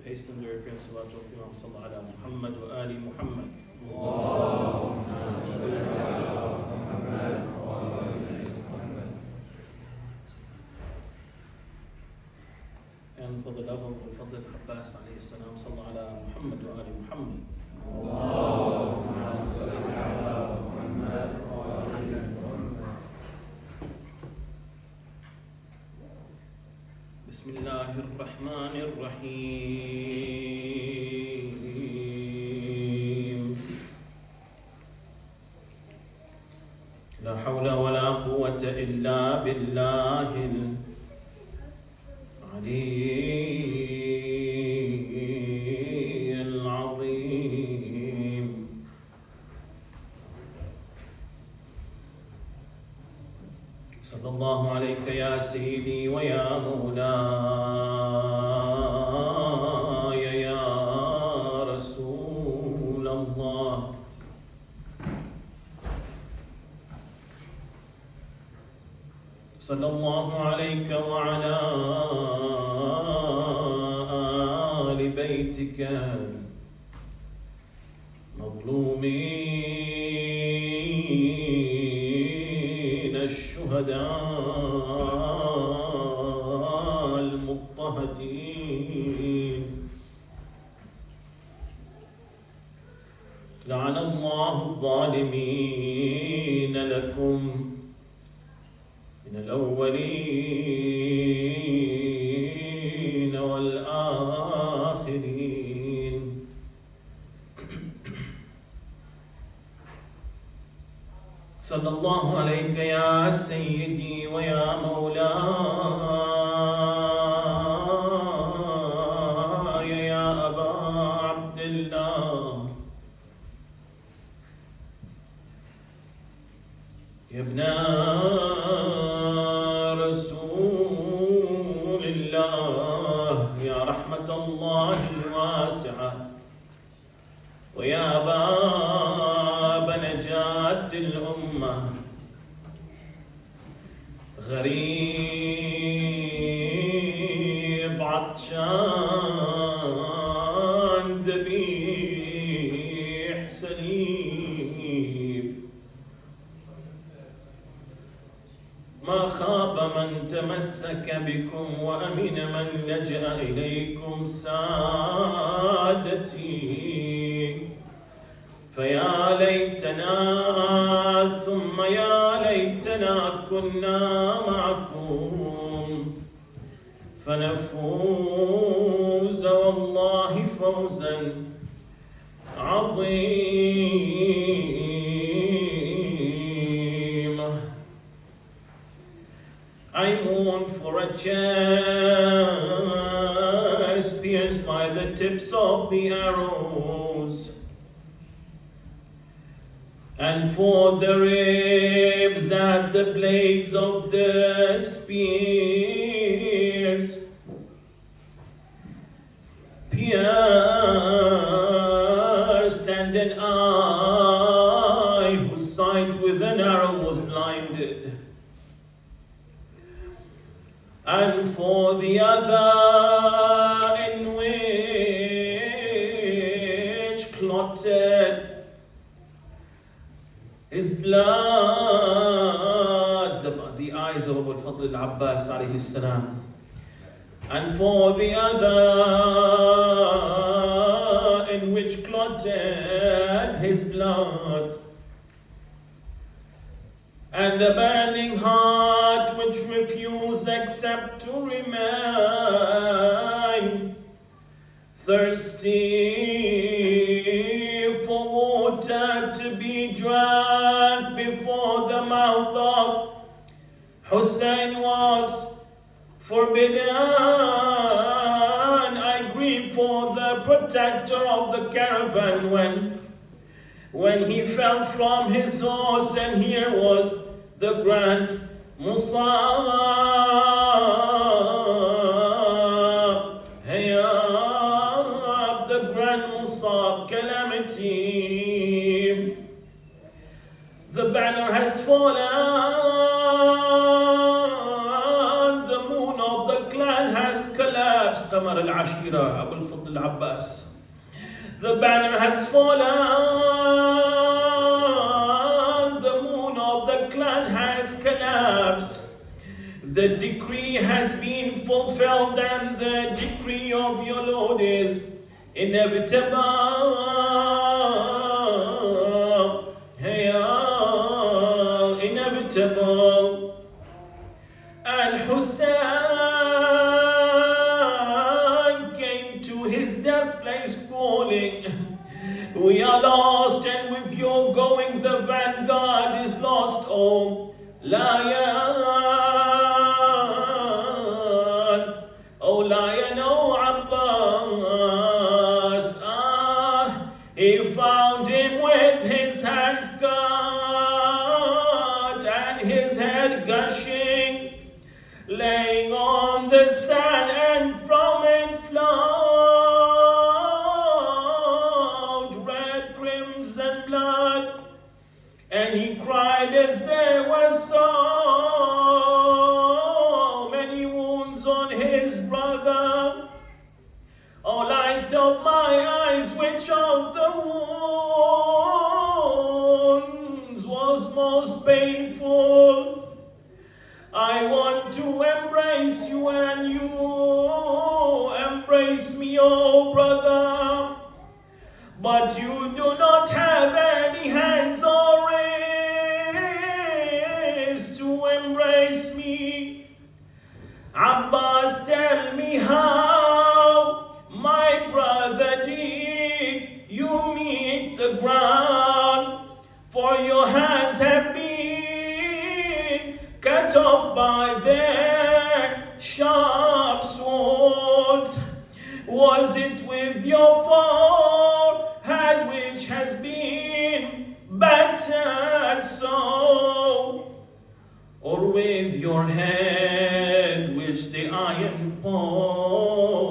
Hasten the repair salat of Imam Sallallahu ala Muhammad wa Ali Muhammad. And for the love of the Fadl Abbas alayhi salam, Sallallahu ala Muhammad wa Ali Muhammad. بسم الله الرحمن الرحيم لا حول ولا قوة إلا بالله العلي العظيم صلى الله عليك يا سيدي ويا مولاي يا رسول الله صلى الله عليك وعلى آل بيتك مظلومين الشهداء المضطهدين لعن الله الظالمين لكم من الأولين والآخرين صلى الله عليك يا سيدي ويا مولاي يا أبا عبد الله يا ابن رسول الله يا رحمة الله الواسعة ويا باب نجاة الأمة غريب عطشان ذبيح سليم ما خاب من تمسك بكم وأمن من لجأ إليكم سادتي فيا ليتنا ثم يا ليتنا كنا معكم فنفوز والله فوزا عظيما. I mourn for a chest pierced by the tips of the arrows, and for the ribs that the blades of the spears pierced, and an eye whose sight with an arrow was blinded, and for the other in which clotted his blood, the eyes of Abu al-Fadl al-Abbas alayhi salam, and for the other in which clotted his blood, and a burning heart which refused except to remain thirsty for water to be drank before the mouth of Husayn was forbidden. I grieve for the protector of the caravan when he fell from his horse, and here was the grand Musab, Hayab, the grand Musab calamity. The banner has fallen, the moon of the clan has collapsed, al-Abbas, Qamar al-Ashira, Abu al-Fadl al-Abbas. The banner has fallen, the moon of the clan has collapsed. The decree has been fulfilled, and the decree of your Lord is inevitable. Inevitable. And Husayn came to his death place calling, we are lost, and with your going the vanguard is lost. Oh, Lion, oh Lion, oh Abbas. He found him with his hands cut and his head gushing, laying on the sand, and from it flowed red crimson blood. And he cried as there were so many wounds on his brother. O light of my eyes, which of the wounds was most painful? I want to embrace you, and you embrace me, oh brother. But you do not have any hands or wrists to embrace me. Abbas, tell me how, my brother, did you meet the ground? For your hands have been cut off by their sharp swords. Was it with your forehead which has been battered so, or with your head which the iron pole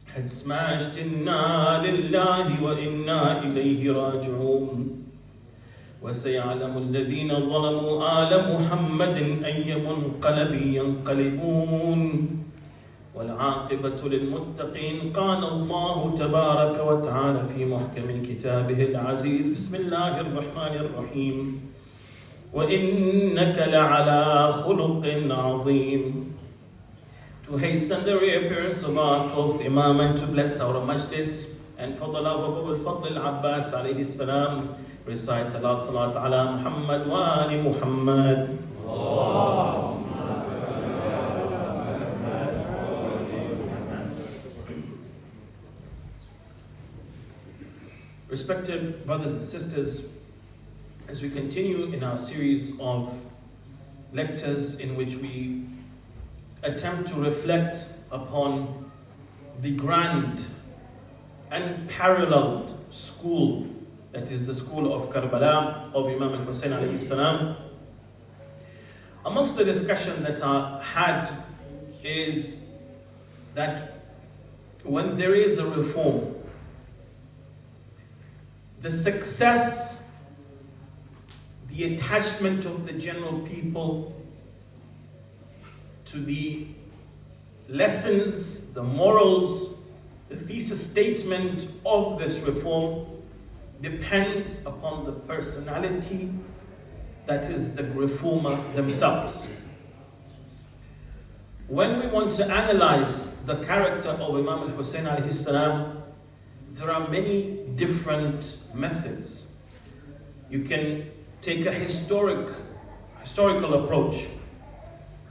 had smashed? Inna lillahi wa inna ilayhi raji'un. وسيعلم الذين ظلموا آل محمد أي منقلب ينقلبون والعاقبة للمتقين. قال الله تبارك وتعالى في محكم كتابه العزيز. بسم الله الرحمن الرحيم. وإنك لعلى خلق عظيم. To hasten the reappearance of our fourth Imam and to bless our majlis, and for the love of Abu al-Fadl al-Abbas alayhi salam, recite Allah salat ala Muhammad wa ali Muhammad. Respected brothers and sisters, as we continue in our series of lectures in which we attempt to reflect upon the grand and paralleled school, that is the school of Karbala of Imam Husayn alayhi salam, amongst the discussion that I had is that when there is a reform, the success, the attachment of the general people to the lessons, the morals, the thesis statement of this reform depends upon the personality that is the reformer themselves. When we want to analyze the character of Imam Husayn alayhi salam, there are many different methods. You can take a historical approach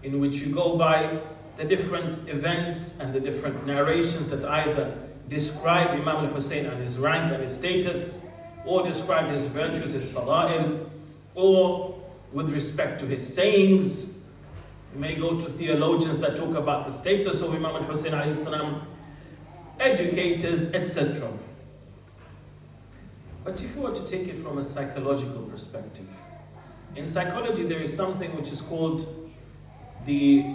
in which you go by the different events and the different narrations that either describe Imam Husayn and his rank and his status, or describe his virtues, his fada'il, or with respect to his sayings. You may go to theologians that talk about the status of Imam Husayn alayhi salam, educators, etc. But if you were to take it from a psychological perspective, in psychology there is something which is called the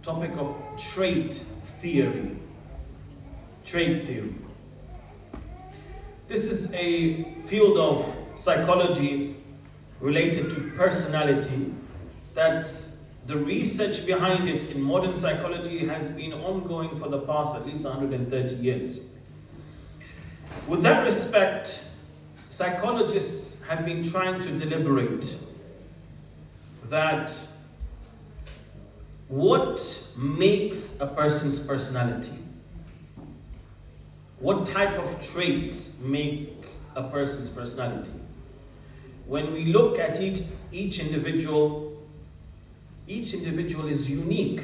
topic of trait theory. Trait theory. This is a field of psychology related to personality that the research behind it in modern psychology has been ongoing for the past at least 130 years. With that respect, psychologists have been trying to deliberate that what makes a person's personality? What type of traits make a person's personality? When we look at each individual is unique.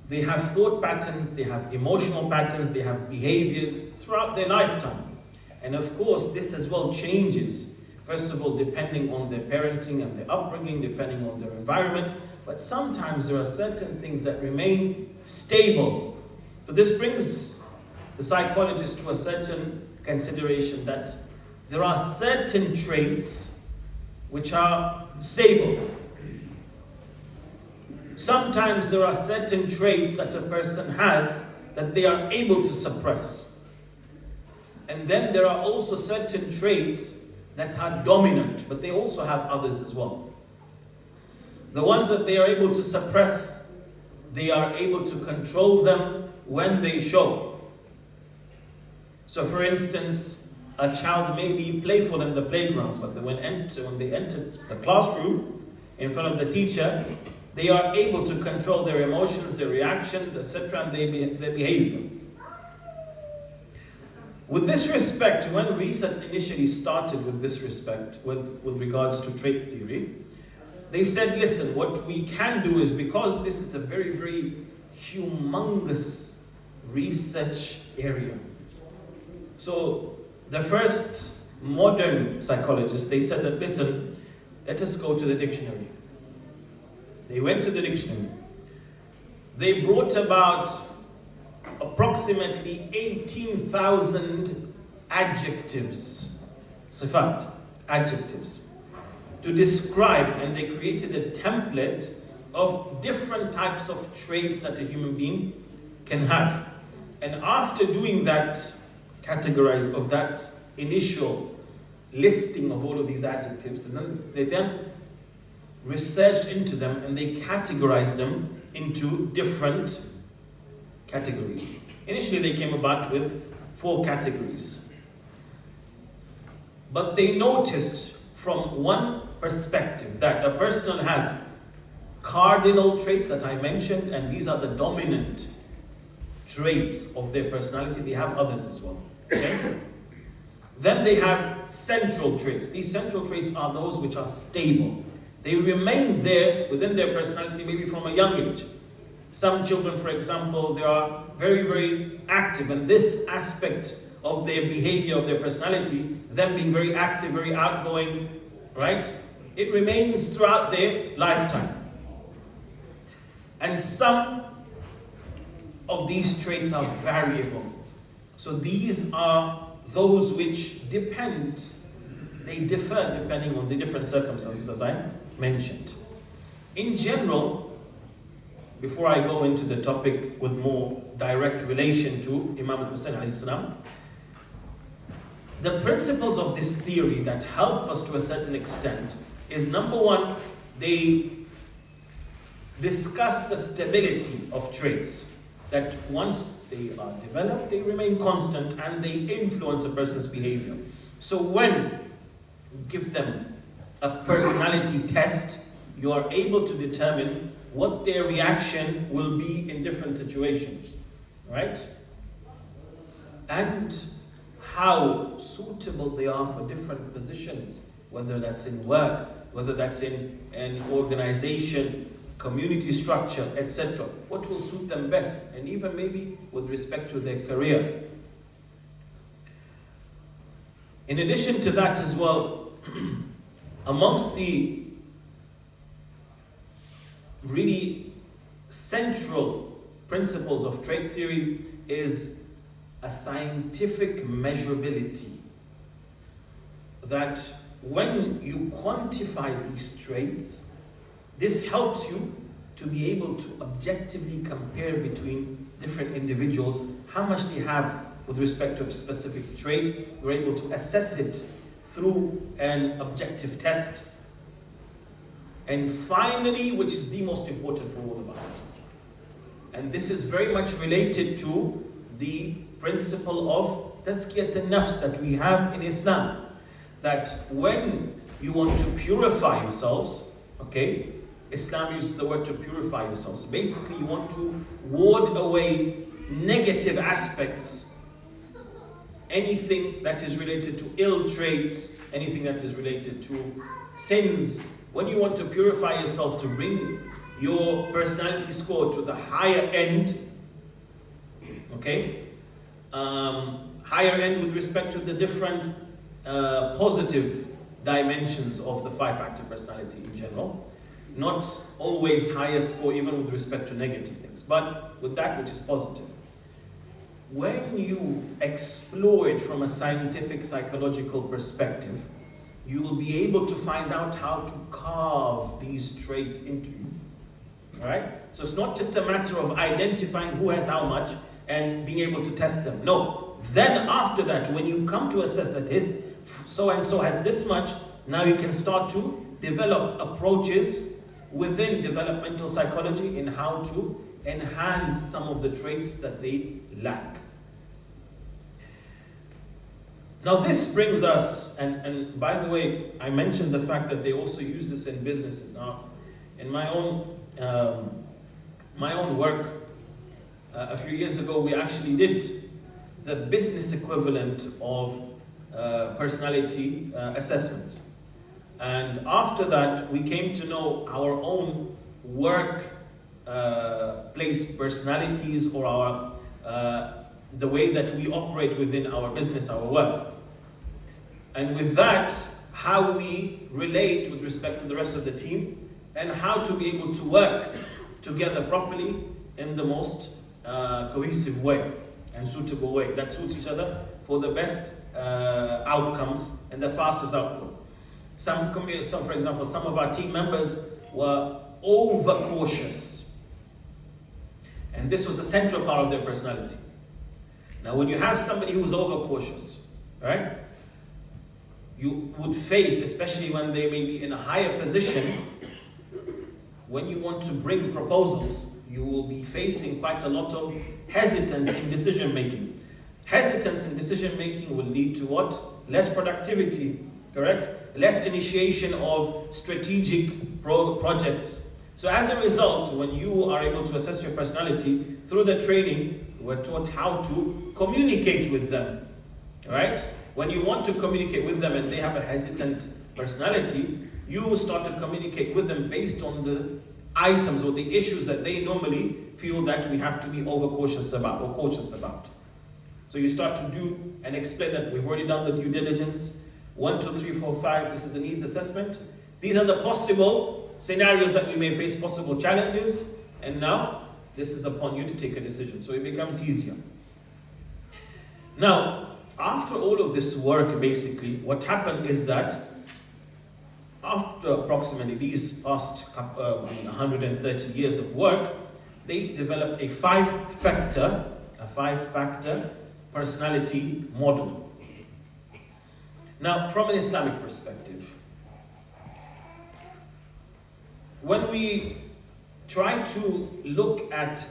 They have thought patterns, they have emotional patterns, they have behaviors throughout their lifetime. And of course, this as well changes. First of all, depending on their parenting and their upbringing, depending on their environment. But sometimes there are certain things that remain stable. So this brings the psychologist to a certain consideration that there are certain traits which are stable. Sometimes there are certain traits that a person has that they are able to suppress. And then there are also certain traits that are dominant, but they also have others as well. The ones that they are able to suppress, they are able to control them when they show. So for instance, a child may be playful in the playground, but when they enter the classroom in front of the teacher, they are able to control their emotions, their reactions, etc., and their behavior. With this respect, when research initially started with this respect, with regards to trait theory, they said, listen, what we can do is, because this is a very, very humongous research area. So the first modern psychologists, they said that, listen, let us go to the dictionary. They went to the dictionary. They brought about approximately 18,000 adjectives, sifat, adjectives, to describe, and they created a template of different types of traits that a human being can have. And after doing that that initial listing of all of these adjectives, and then they researched into them and they categorized them into different categories. Initially they came about with 4 categories. But they noticed from one perspective that a person has cardinal traits that I mentioned, and these are the dominant traits of their personality. They have others as well. Okay? Then they have central traits. These central traits are those which are stable. They remain there within their personality maybe from a young age. Some children, for example, they are very, very active, and this aspect of their behavior, of their personality, them being very active, very outgoing, right? It remains throughout their lifetime. And some of these traits are variable. So these are those which they differ depending on the different circumstances, as I mentioned. In general, before I go into the topic with more direct relation to Imam Husayn alayhi salam, the principles of this theory that help us to a certain extent is, number one, they discuss the stability of traits, that once they are developed, they remain constant and they influence a person's behavior. So when you give them a personality test, you are able to determine what their reaction will be in different situations, right? And how suitable they are for different positions, whether that's in work, whether that's in an organization, community structure, etc. What will suit them best, and even maybe with respect to their career. In addition to that as well, amongst the really central principles of trait theory is a scientific measurability. That when you quantify these traits, this helps you to be able to objectively compare between different individuals, how much they have with respect to a specific trait. You're able to assess it through an objective test. And finally, which is the most important for all of us, and this is very much related to the principle of tazkiyat al-nafs that we have in Islam, that when you want to purify yourselves, okay, Islam uses the word to purify yourselves. Basically, you want to ward away negative aspects, anything that is related to ill traits, anything that is related to sins. When you want to purify yourself to bring your personality score to the higher end, okay, higher end with respect to the different positive dimensions of the five-factor personality in general, not always higher score even with respect to negative things, but with that which is positive. When you explore it from a scientific, psychological perspective, you will be able to find out how to carve these traits into you. All right? So it's not just a matter of identifying who has how much and being able to test them. No. Then after that, when you come to assess that his so-and-so has this much, now you can start to develop approaches within developmental psychology in how to enhance some of the traits that they lack. Now this brings us, and by the way, I mentioned the fact that they also use this in businesses. Now, in my own work, a few years ago, we actually did the business equivalent of personality assessments. And after that, we came to know our own work place personalities, or our the way that we operate within our business, our work. And with that, how we relate with respect to the rest of the team, and how to be able to work together properly in the most cohesive way and suitable way that suits each other for the best outcomes and the fastest output. For example, some of our team members were overcautious, and this was a central part of their personality. Now, when you have somebody who's overcautious, right, you would face, especially when they may be in a higher position, when you want to bring proposals, you will be facing quite a lot of hesitance in decision making. Hesitance in decision making will lead to what? Less productivity, correct? Less initiation of strategic projects. So as a result, when you are able to assess your personality through the training, we're taught how to communicate with them, right? When you want to communicate with them and they have a hesitant personality, you start to communicate with them based on the items or the issues that they normally feel that we have to be overcautious about or cautious about. So you start to do and explain that we've already done the due diligence. 1, 2, 3, 4, 5, this is the needs assessment. These are the possible scenarios that we may face, possible challenges. And now, this is upon you to take a decision. So it becomes easier. Now, after all of this work, basically, what happened is that after approximately these past 130 years of work, they developed a five-factor personality model. Now, from an Islamic perspective, when we try to look at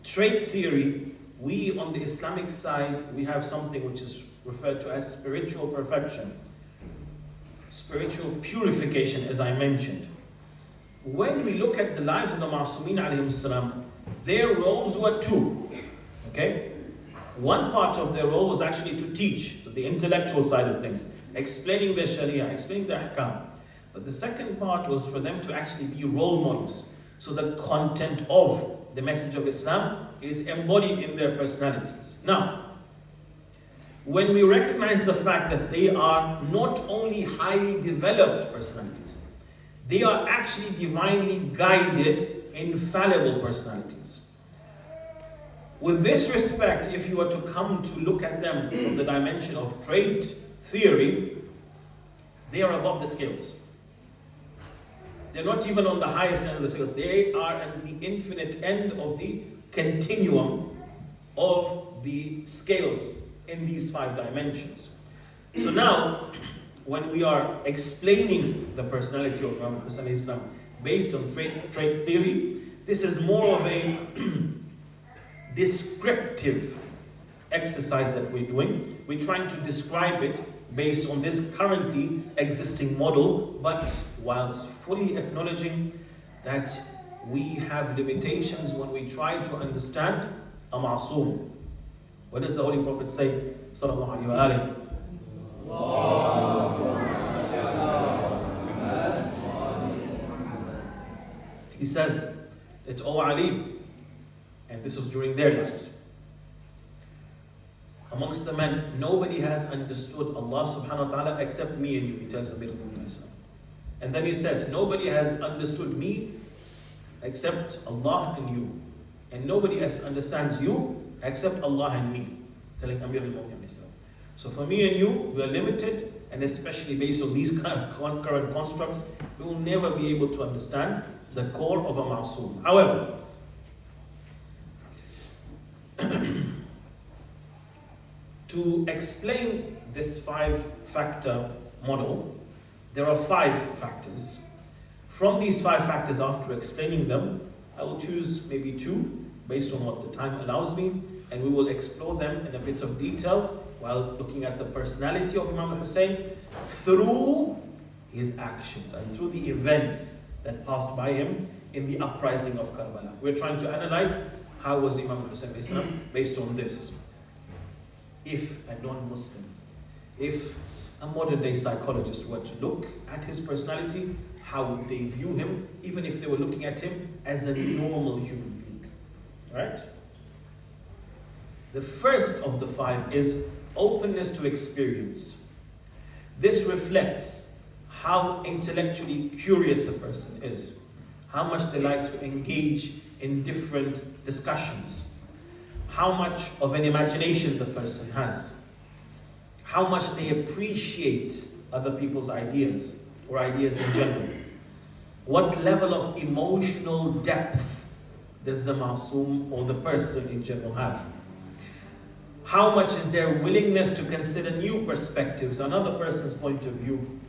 trait theory, we on the Islamic side, we have something which is referred to as spiritual perfection, spiritual purification, as I mentioned. When we look at the lives of the Ma'sumin alayhim salam, their roles were two, okay? One part of their role was actually to teach the intellectual side of things, explaining their sharia, explaining their ahkam. But the second part was for them to actually be role models. So the content of the message of Islam is embodied in their personalities. Now, when we recognize the fact that they are not only highly developed personalities, they are actually divinely guided, infallible personalities. With this respect, if you were to come to look at them from the dimension of trait theory, they are above the scales. They're not even on the highest end of the scale. They are at the infinite end of the continuum of the scales in these 5 dimensions. So now, when we are explaining the personality of Imam Husayn based on trait theory, this is more of a descriptive exercise that we're doing. We're trying to describe it based on this currently existing model, but whilst fully acknowledging that we have limitations when we try to understand a ma'soom. What does the Holy Prophet say? Sallallahu alayhi wa alayhi. He says that, O Ali, and this was during their lives, amongst the men, nobody has understood Allah subhanahu wa ta'ala except me and you. He tells Amir ibn Isa. And then he says, nobody has understood me except Allah and you. And nobody else understands you except Allah and me. Telling Amir ibn Isa. So for me and you, we are limited, and especially based on these current constructs, we will never be able to understand the core of a ma'soom. However, to explain this 5-factor model, there are 5 factors. From these 5 factors, after explaining them, I will choose maybe 2 based on what the time allows me, and we will explore them in a bit of detail while looking at the personality of Imam Husayn through his actions and through the events that passed by him in the uprising of Karbala. We're trying to analyze how was Imam Husayn based on this. If a non-Muslim, if a modern day psychologist were to look at his personality, how would they view him, even if they were looking at him as a normal human being? Right? The first of the 5 is openness to experience. This reflects how intellectually curious a person is, how much they like to engage in different discussions, how much of an imagination the person has, how much they appreciate other people's ideas or ideas in general. What level of emotional depth does the ma'soom or the person in general have? How much is their willingness to consider new perspectives, another person's point of view,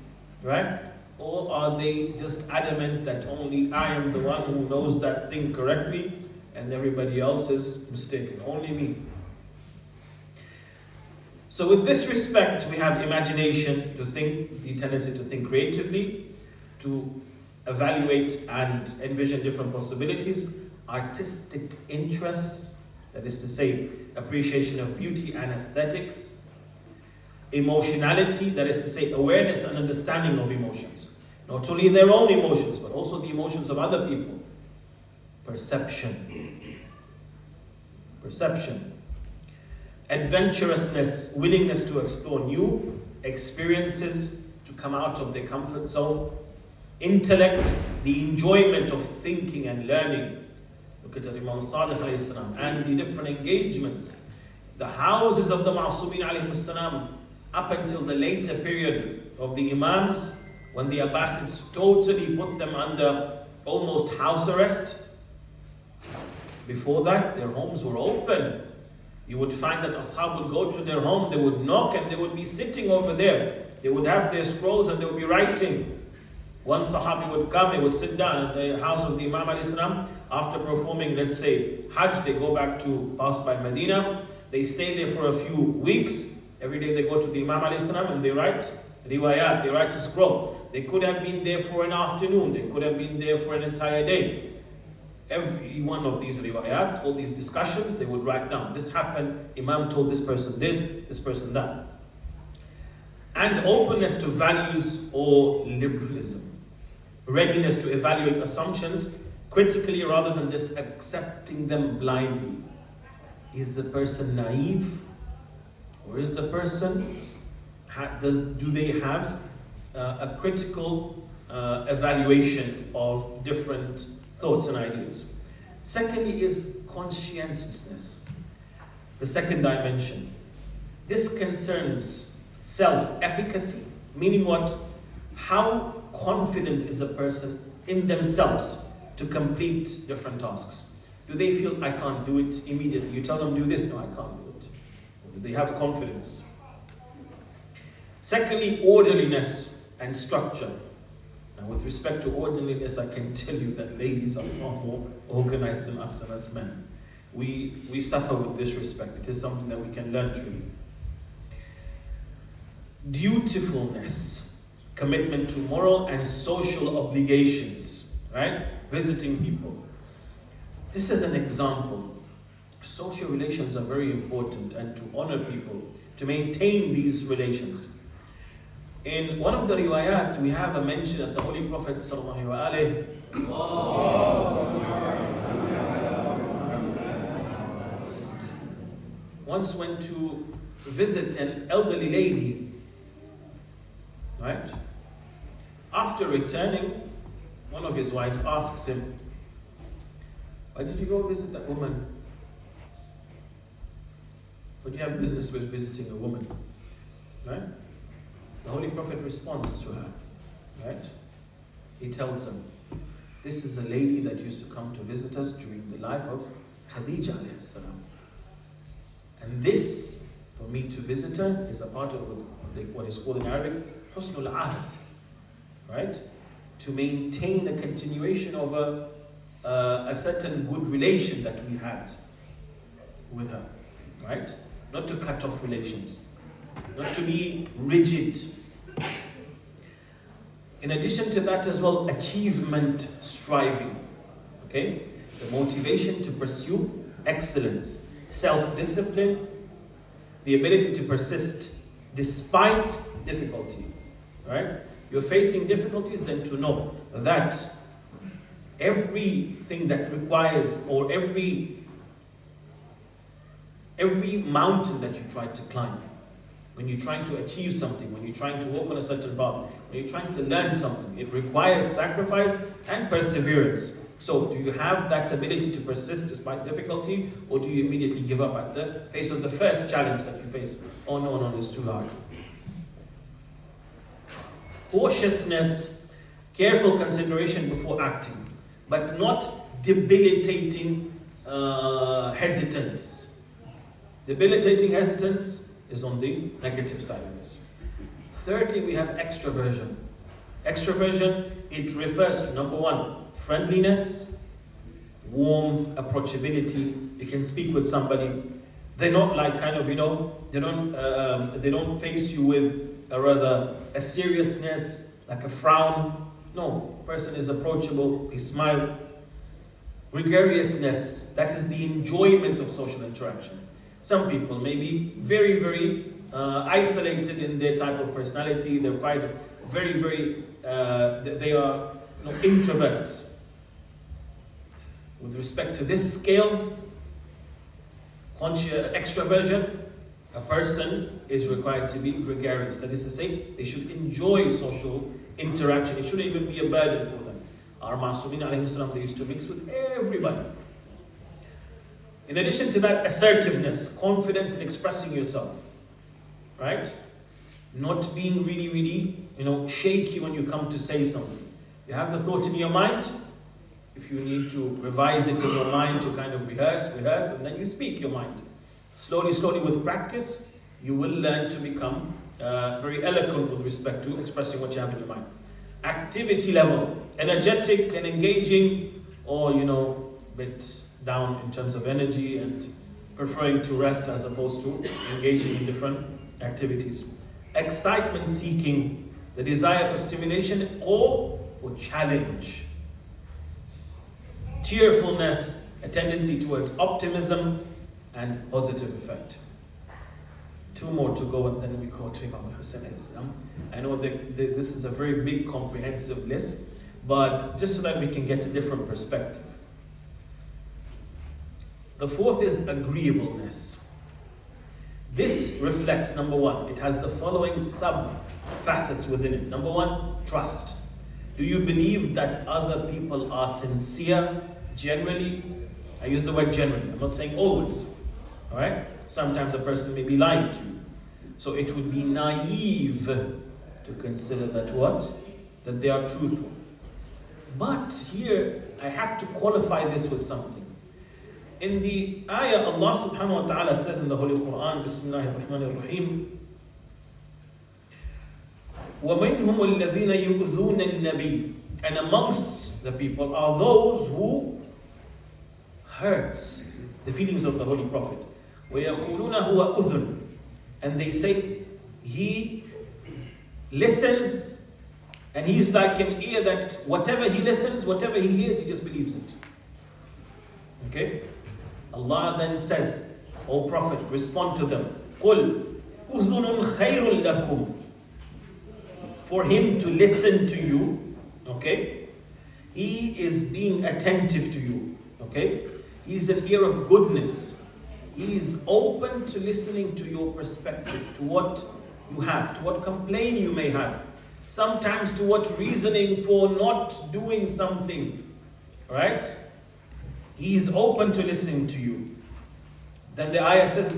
right? Or are they just adamant that only I am the one who knows that thing correctly and everybody else is mistaken, only me? So with this respect, we have imagination, to think, the tendency to think creatively, to evaluate and envision different possibilities, artistic interests, that is to say, appreciation of beauty and aesthetics, emotionality, that is to say, awareness and understanding of emotions. Not only their own emotions, but also the emotions of other people. Perception. Adventurousness, willingness to explore new experiences, to come out of their comfort zone. Intellect, the enjoyment of thinking and learning. Look at Imam Sadiq alayhi salam and the different engagements. The houses of the Ma'sumin alayhi salam, up until the later period of the Imams, when the Abbasids totally put them under almost house arrest. Before that, their homes were open. You would find that Ashab would go to their home, they would knock and they would be sitting over there. They would have their scrolls and they would be writing. One Sahabi would come, he would sit down at the house of the Imam alayhi salam. After performing, let's say, Hajj, they go back to pass by Medina. They stay there for a few weeks. Every day they go to the Imam alayhi salam and they write riwayat, they write a scroll. They could have been there for an afternoon. They could have been there for an entire day. Every one of these riwayat, all these discussions, they would write down. This happened, Imam told this person this person that. And openness to values or liberalism. Readiness to evaluate assumptions critically rather than just accepting them blindly. Is the person naive? Or is the person, do they have a critical evaluation of different thoughts and ideas? Secondly is conscientiousness. The second dimension. This concerns self-efficacy, meaning what? How confident is a person in themselves to complete different tasks? Do they feel, I can't do it immediately? You tell them, do this, no, I can't do it. Or do they have confidence? Secondly, orderliness and structure. Now, with respect to orderliness, I can tell you that ladies are far more organized than us and us men. We suffer with this respect. It is something that we can learn truly. Dutifulness, commitment to moral and social obligations, right? Visiting people. This is an example. Social relations are very important, and to honor people, to maintain these relations. In one of the riwayat, we have a mention that the Holy Prophet once went to visit an elderly lady, right? After returning, one of his wives asks him, "Why did you go visit that woman? What do you have business with visiting a woman?" Right? The Holy Prophet responds to her, right? He tells him, "This is a lady that used to come to visit us during the life of Khadija alayhi salam. And this, for me to visit her, is a part of what is called in Arabic, husnul ahd, right? To maintain a continuation of a certain good relation that we had with her, right? Not to cut off relations, not to be rigid. In addition to that as well, achievement striving, okay? The motivation to pursue excellence, self-discipline, the ability to persist despite difficulty, right? You're facing difficulties, then to know that everything that requires, or every mountain that you try to climb, when you're trying to achieve something, when you're trying to walk on a certain path, when you're trying to learn something, it requires sacrifice and perseverance. So, do you have that ability to persist despite difficulty, or do you immediately give up at the face of the first challenge that you face? Oh no, it's too hard. Cautiousness, careful consideration before acting, but not debilitating hesitance. Debilitating hesitance is on the negative side of this. Thirdly, we have extroversion. Extroversion, it refers to, number one, friendliness, warmth, approachability. You can speak with somebody. They're not like kind of, they don't face you with a seriousness, like a frown. No, person is approachable, they smile. Gregariousness, that is the enjoyment of social interaction. Some people may be very, very isolated in their type of personality. They're quite very, very, they are introverts. With respect to this scale, extroversion, a person is required to be gregarious. That is to say, they should enjoy social interaction. It shouldn't even be a burden for them. Our Masumin alayhi salam, they used to mix with everybody. In addition to that, assertiveness, confidence in expressing yourself, right? Not being really, really, shaky when you come to say something. You have the thought in your mind. If you need to revise it in your mind to kind of rehearse, and then you speak your mind. Slowly with practice, you will learn to become very eloquent with respect to expressing what you have in your mind. Activity level, energetic and engaging, or, bit down in terms of energy and preferring to rest as opposed to engaging in different activities. Excitement seeking, the desire for stimulation or challenge. Cheerfulness, a tendency towards optimism and positive effect. Two more to go, and then we go to Imam Husayn. I know that this is a very big, comprehensive list, but just so that we can get a different perspective. The fourth is agreeableness. This reflects, number one, it has the following sub-facets within it. Number one, trust. Do you believe that other people are sincere, generally? I use the word generally, I'm not saying always. Alright? Sometimes a person may be lying to you. So it would be naive to consider that what? That they are truthful. But here, I have to qualify this with something. In the ayah, Allah subhanahu wa ta'ala says in the Holy Quran, Bismillahir Rahmanir Rahim, وَمِنْهُمُ الَّذِينَ يُؤْذُونَ النَّبِيِّ. And amongst the people are those who hurt the feelings of the Holy Prophet. وَيَقُولُونَ هُوَ أُذُنٌ. And they say, he listens, and he's like an ear that whatever he listens, whatever he hears, he just believes it. Okay? Allah then says, O Prophet, respond to them. قُلْ أُذُنٌ خَيْرٌ لَكُمْ. For him to listen to you, okay? He is being attentive to you, okay? He's an ear of goodness. He's open to listening to your perspective, to what you have, to what complaint you may have, sometimes to what reasoning for not doing something, right? He is open to listening to you. Then the ayah says,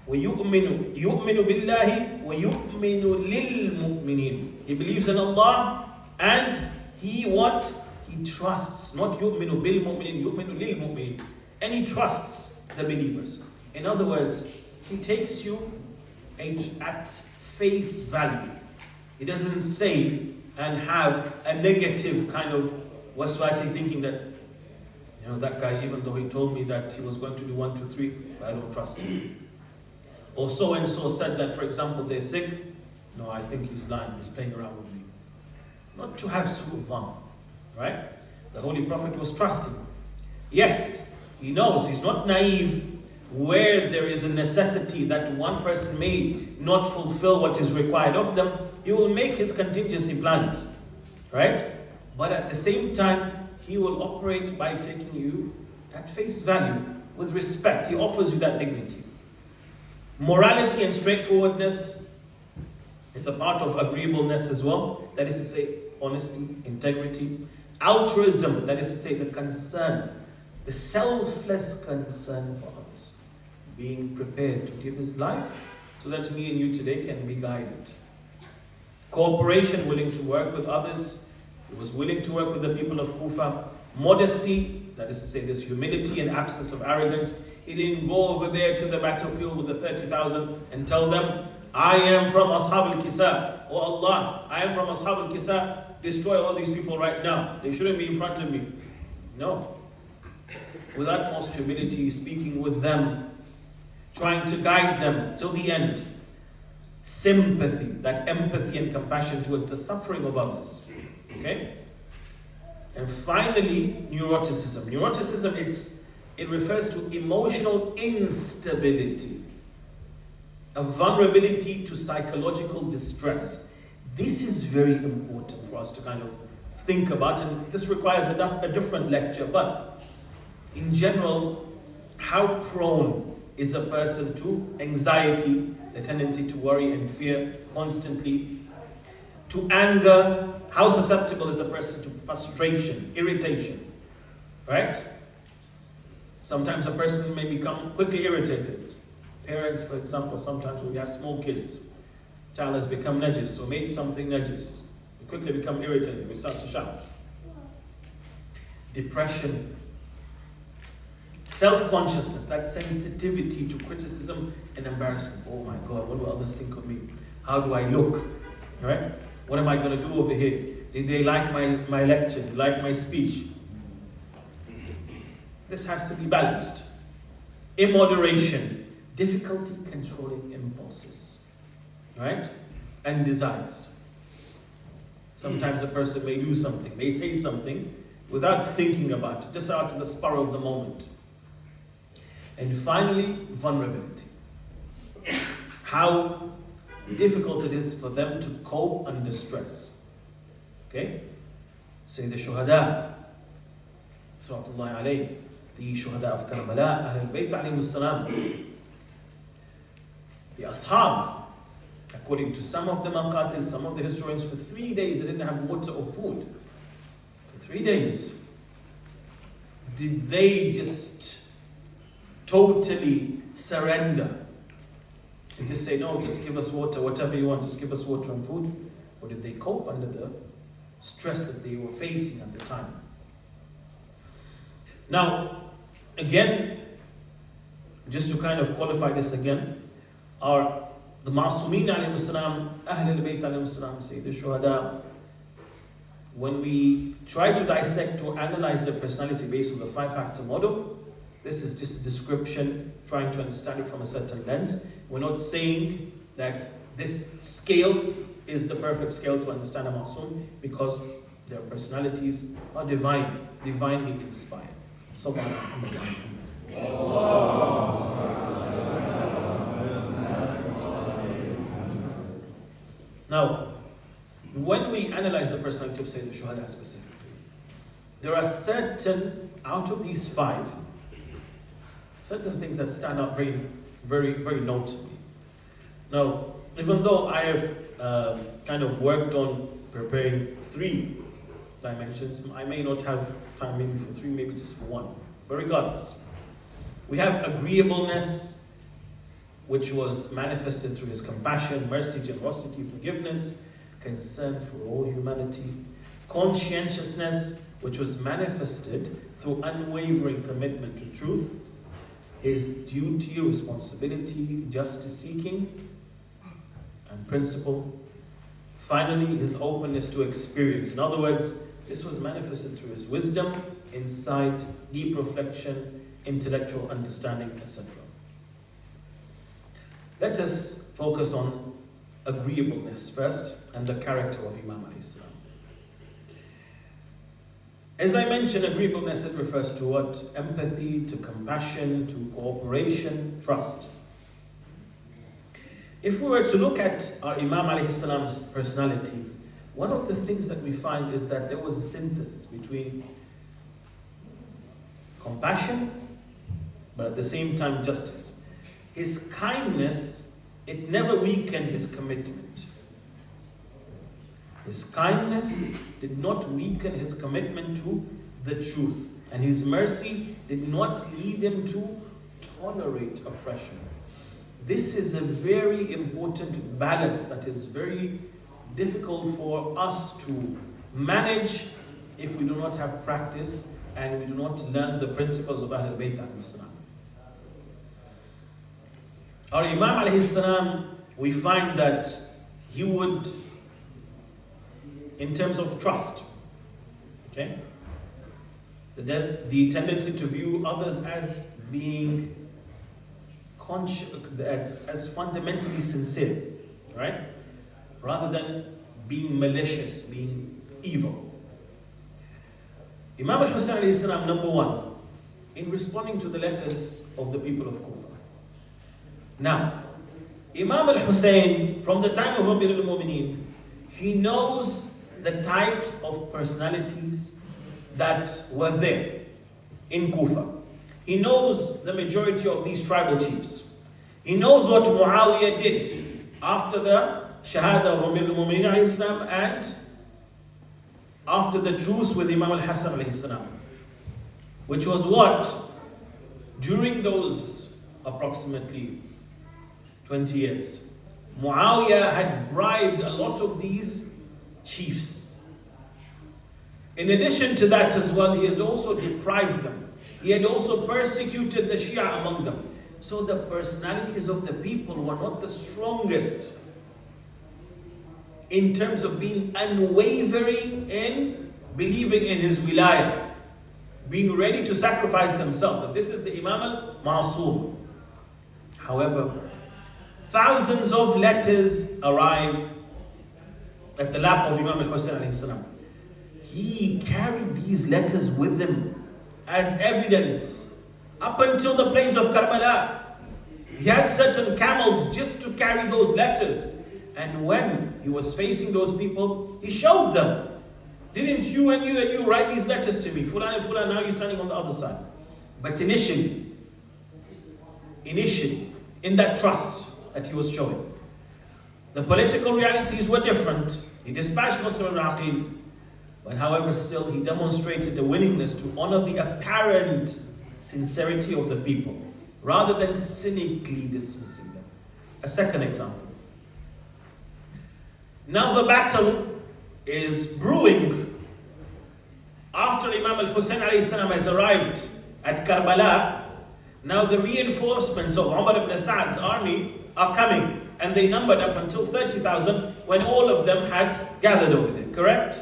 وَيُؤْمِنُ بِاللَّهِ وَيُؤْمِنُ لِلْمُؤْمِنِينَ. He believes in Allah and he what? He trusts. Not يُؤْمِنُ بِالْمُؤْمِنِينَ, يُؤْمِنُ لِلْمُؤْمِنِينَ. And he trusts the believers. In other words, he takes you at face value. He doesn't say and have a negative kind of waswasi thinking that, you know, that guy, even though he told me that he was going to do 1, 2, 3, I don't trust him. Or so and so said that, for example, they're sick. No, I think he's lying, he's playing around with me. Not to have su'van, right? The Holy Prophet was trusting. Yes, he knows, he's not naive, where there is a necessity that one person may not fulfill what is required of them, he will make his contingency plans, right? But at the same time, he will operate by taking you at face value, with respect. He offers you that dignity. Morality and straightforwardness is a part of agreeableness as well. That is to say, honesty, integrity. Altruism, that is to say, the concern, the selfless concern for others. Being prepared to give his life so that me and you today can be guided. Cooperation, willing to work with others. He was willing to work with the people of Kufa. Modesty, that is to say, this humility and absence of arrogance. He didn't go over there to the battlefield with the 30,000 and tell them, I am from Ashab al-Kisa. Oh Allah, I am from Ashab al-Kisa. Destroy all these people right now. They shouldn't be in front of me. No. With utmost humility, speaking with them, trying to guide them till the end. Sympathy, that empathy and compassion towards the suffering of others. Okay? And finally, neuroticism. Neuroticism, it refers to emotional instability, a vulnerability to psychological distress. This is very important for us to kind of think about, and this requires a different lecture, but in general, how prone is a person to anxiety, the tendency to worry and fear constantly, to anger? How susceptible is a person to frustration, irritation, right? Sometimes a person may become quickly irritated. Parents, for example, sometimes when we have small kids, child has become najis or made something najis, we quickly become irritated, we start to shout. Depression, self-consciousness, that sensitivity to criticism and embarrassment. Oh my God, what will others think of me? How do I look? Right? What am I going to do over here? Did they like my lecture? Did they like my speech? This has to be balanced. Immoderation, difficulty controlling impulses, right? And desires. Sometimes a person may do something, may say something without thinking about it, just out of the spur of the moment. And finally, vulnerability. How difficult it is for them to cope under stress. Okay? Say the shuhada, sallallahu alayhi, the shuhada of Karbala, Ahlul Bayt alayhim as-salam. The ashab, according to some of the maqatil, some of the historians, for 3 days they didn't have water or food. For 3 days. Did they just totally surrender and just say, no, just give us water, whatever you want, just give us water and food? Or did they cope under the stress that they were facing at the time? Now, again, just to kind of qualify this again, the the Ma'asumeen alayhi salam, Ahl al-Bayt alayhi salam, Sayyid al-Shuhada, when we try to dissect or analyze their personality based on the 5-factor model, this is just a description, trying to understand it from a certain lens. We're not saying that this scale is the perfect scale to understand a Ma'asum, because their personalities are divinely inspired. Now, when we analyze the personality of Sayyid al-Shuhada specifically, there are certain, out of these 5, certain things that stand out very, very, very notably. Now, even though I have kind of worked on preparing 3 dimensions, I may not have time maybe for 3, maybe just for 1. But regardless, we have agreeableness, which was manifested through his compassion, mercy, generosity, forgiveness, concern for all humanity. Conscientiousness, which was manifested through unwavering commitment to truth. His duty, responsibility, justice seeking, and principle. Finally, his openness to experience. In other words, this was manifested through his wisdom, insight, deep reflection, intellectual understanding, etc. Let us focus on agreeableness first and the character of Imam alayhi salam. As I mentioned, agreeableness, it refers to what? Empathy, to compassion, to cooperation, trust. If we were to look at our Imam alayhi salam's personality, one of the things that we find is that there was a synthesis between compassion, but at the same time justice. His kindness, it never weakened his commitment. His kindness did not weaken his commitment to the truth. And his mercy did not lead him to tolerate oppression. This is a very important balance that is very difficult for us to manage if we do not have practice and we do not learn the principles of Ahlul Bayt alayhi salam. Our Imam alayhi salam, we find that he would, in terms of trust, okay, the tendency to view others as being conscious, as fundamentally sincere, right? Rather than being malicious, being evil. Imam Husayn alayhi salam, number 1, in responding to the letters of the people of Kufa. Now, Imam al-Husayn, from the time of Amir al-Mu'mineen, he knows the types of personalities that were there in Kufa. He knows the majority of these tribal chiefs. He knows what Muawiyah did after the Shahada of Amir al-Mu'mineen alayhi salam and after the truce with Imam al-Hasan alayhi salam, which was what? During those approximately 20 years, Muawiyah had bribed a lot of these chiefs. In addition to that as well, he had also deprived them. He had also persecuted the Shia among them. So the personalities of the people were not the strongest in terms of being unwavering in believing in his wilayah, being ready to sacrifice themselves. That this is the Imam al-Ma'asum. However, thousands of letters arrive at the lap of Imam al-Husayn alayhi salam. He carried these letters with him as evidence up until the plains of Karbala. He had certain camels just to carry those letters. And when he was facing those people, he showed them. Didn't you and you write these letters to me? Fulan and Fulan, now you're standing on the other side. But initially, in that trust that he was showing, the political realities were different. He dispatched Muslim al-Aqil, but however still he demonstrated the willingness to honor the apparent sincerity of the people, rather than cynically dismissing them. A second example. Now the battle is brewing. After Imam al-Husayn alayhi salam has arrived at Karbala, now the reinforcements of Umar ibn Sa'd's army are coming. and they numbered up until 30,000 when all of them had gathered over there, correct?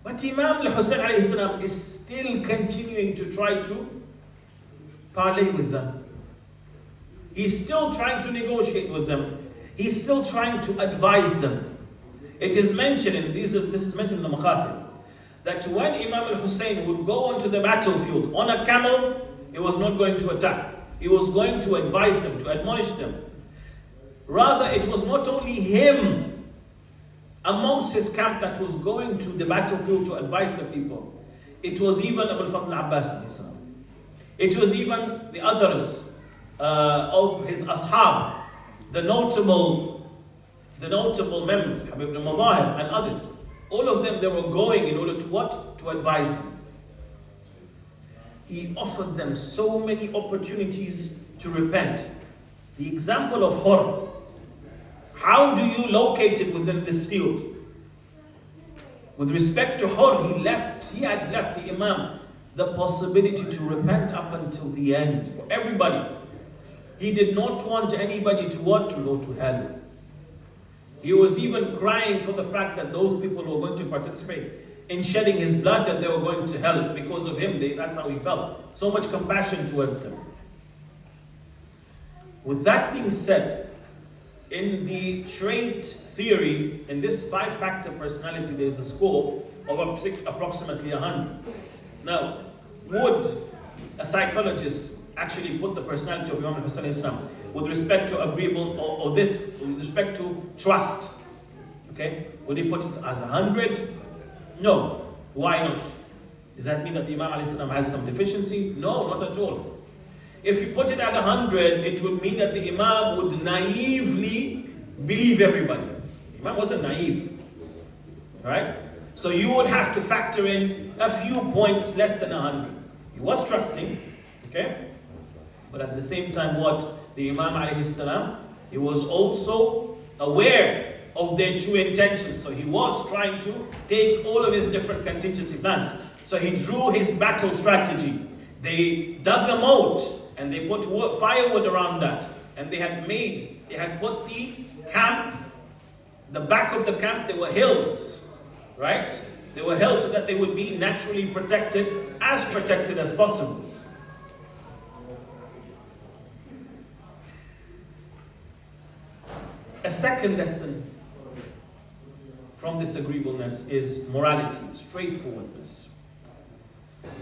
But Imam Husayn alayhi salam is still continuing to try to parley with them. He's still trying to negotiate with them. He's still trying to advise them. It is mentioned, and this is mentioned in the Maqatil, that when Imam Husayn would go onto the battlefield on a camel, he was not going to attack. He was going to advise them, to admonish them. Rather, it was not only him amongst his camp that was going to the battlefield to advise the people. It was even Abu al-Fadl Abbas. It was even the others of his ashab, the notable members, Habib ibn Mawahib and others. All of them, they were going in order to what? To advise him. He offered them so many opportunities to repent. The example of Hur. How do you locate it within this field? With respect to Hur, he had left the Imam the possibility to repent up until the end for everybody. He did not want anybody to what? To go to hell. He was even crying for the fact that those people who were going to participate in shedding his blood, that they were going to hell because of him. That's how he felt. So much compassion towards them. With that being said, in the trait theory, in this 5-factor personality, there's a score of approximately 100. Now, would a psychologist actually put the personality of Imam Husayn Islam with respect to agreeable, or this, with respect to trust? Okay? Would he put it as 100? No. Why not? Does that mean that the Imam has some deficiency? No, not at all. If you put it at 100, it would mean that the Imam would naively believe everybody. The Imam wasn't naive. Right? So you would have to factor in a few points less than 100. He was trusting, okay? But at the same time, what? The Imam alayhi salam, he was also aware of their true intentions. So he was trying to take all of his different contingency plans. So he drew his battle strategy. They dug a moat and they put firewood around that. And they had put the camp, the back of the camp, there were hills, right? They were hills so that they would be naturally protected as possible. A second lesson from this agreeableness is morality, straightforwardness.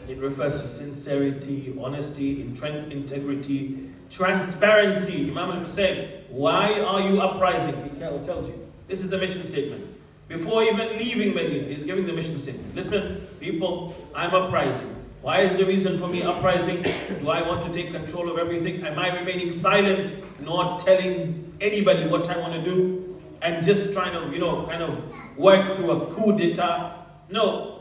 It refers to sincerity, honesty, integrity, transparency. Imam Husayn, why are you uprising? He tells you. This is the mission statement. Before even leaving Medina, he's giving the mission statement. Listen, people, I'm uprising. Why is the reason for me uprising? Do I want to take control of everything? Am I remaining silent, not telling anybody what I want to do, and just trying to, kind of work through a coup d'etat? No.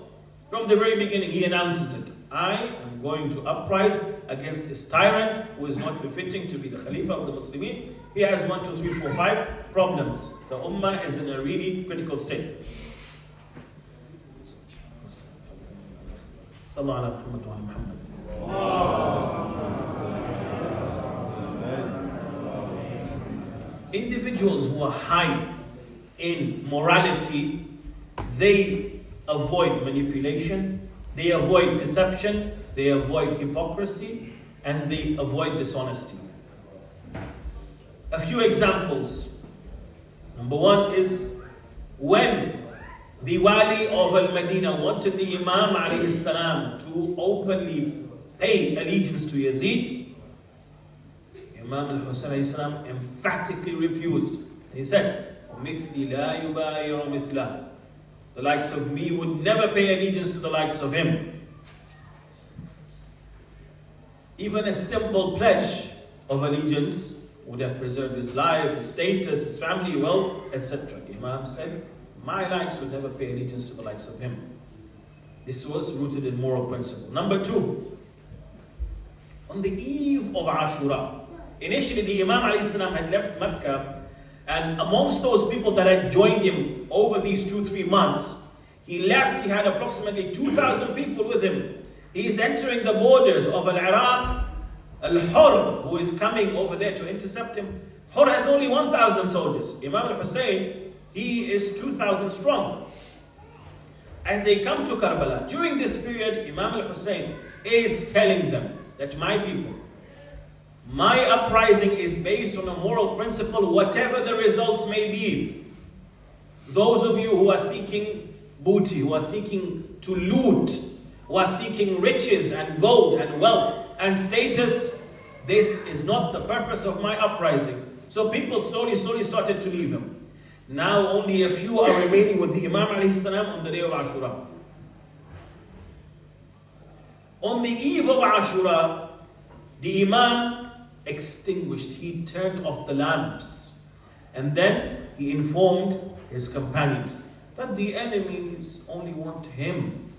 From the very beginning, he announces it. I am going to uprise against this tyrant who is not befitting to be the Khalifa of the Muslimin. He has 1, 2, 3, 4, 5 problems. The Ummah is in a really critical state. Individuals who are high in morality, they avoid manipulation, they avoid deception, they avoid hypocrisy, and they avoid dishonesty. A few examples. Number one is when the Wali of Al-Madinah wanted the Imam alayhi salam to openly pay allegiance to Yazid, Imam Husayn alayhi salam emphatically refused. He said, "Mithli la yubayiru mithlah." The likes of me would never pay allegiance to the likes of him. Even a simple pledge of allegiance would have preserved his life, his status, his family, wealth, etc. Imam said, my likes would never pay allegiance to the likes of him. This was rooted in moral principle. Number two, on the eve of Ashura, initially the Imam alayhi salam had left Mecca, and amongst those people that had joined him over these 2-3 months, he left, he had approximately 2,000 people with him. He is entering the borders of Al-Iraq. Al-Hur, who is coming over there to intercept him, Hur has only 1,000 soldiers. Imam Husayn, he is 2,000 strong. As they come to Karbala, during this period, Imam Husayn is telling them that my people, my uprising is based on a moral principle, whatever the results may be. Those of you who are seeking booty, who are seeking to loot, who are seeking riches and gold and wealth and status, this is not the purpose of my uprising. So people slowly started to leave him. Now only a few are remaining with the Imam alayhi salam on the day of Ashura. On the eve of Ashura, the Imam extinguished, he turned off the lamps. And then he informed his companions that the enemies only want him.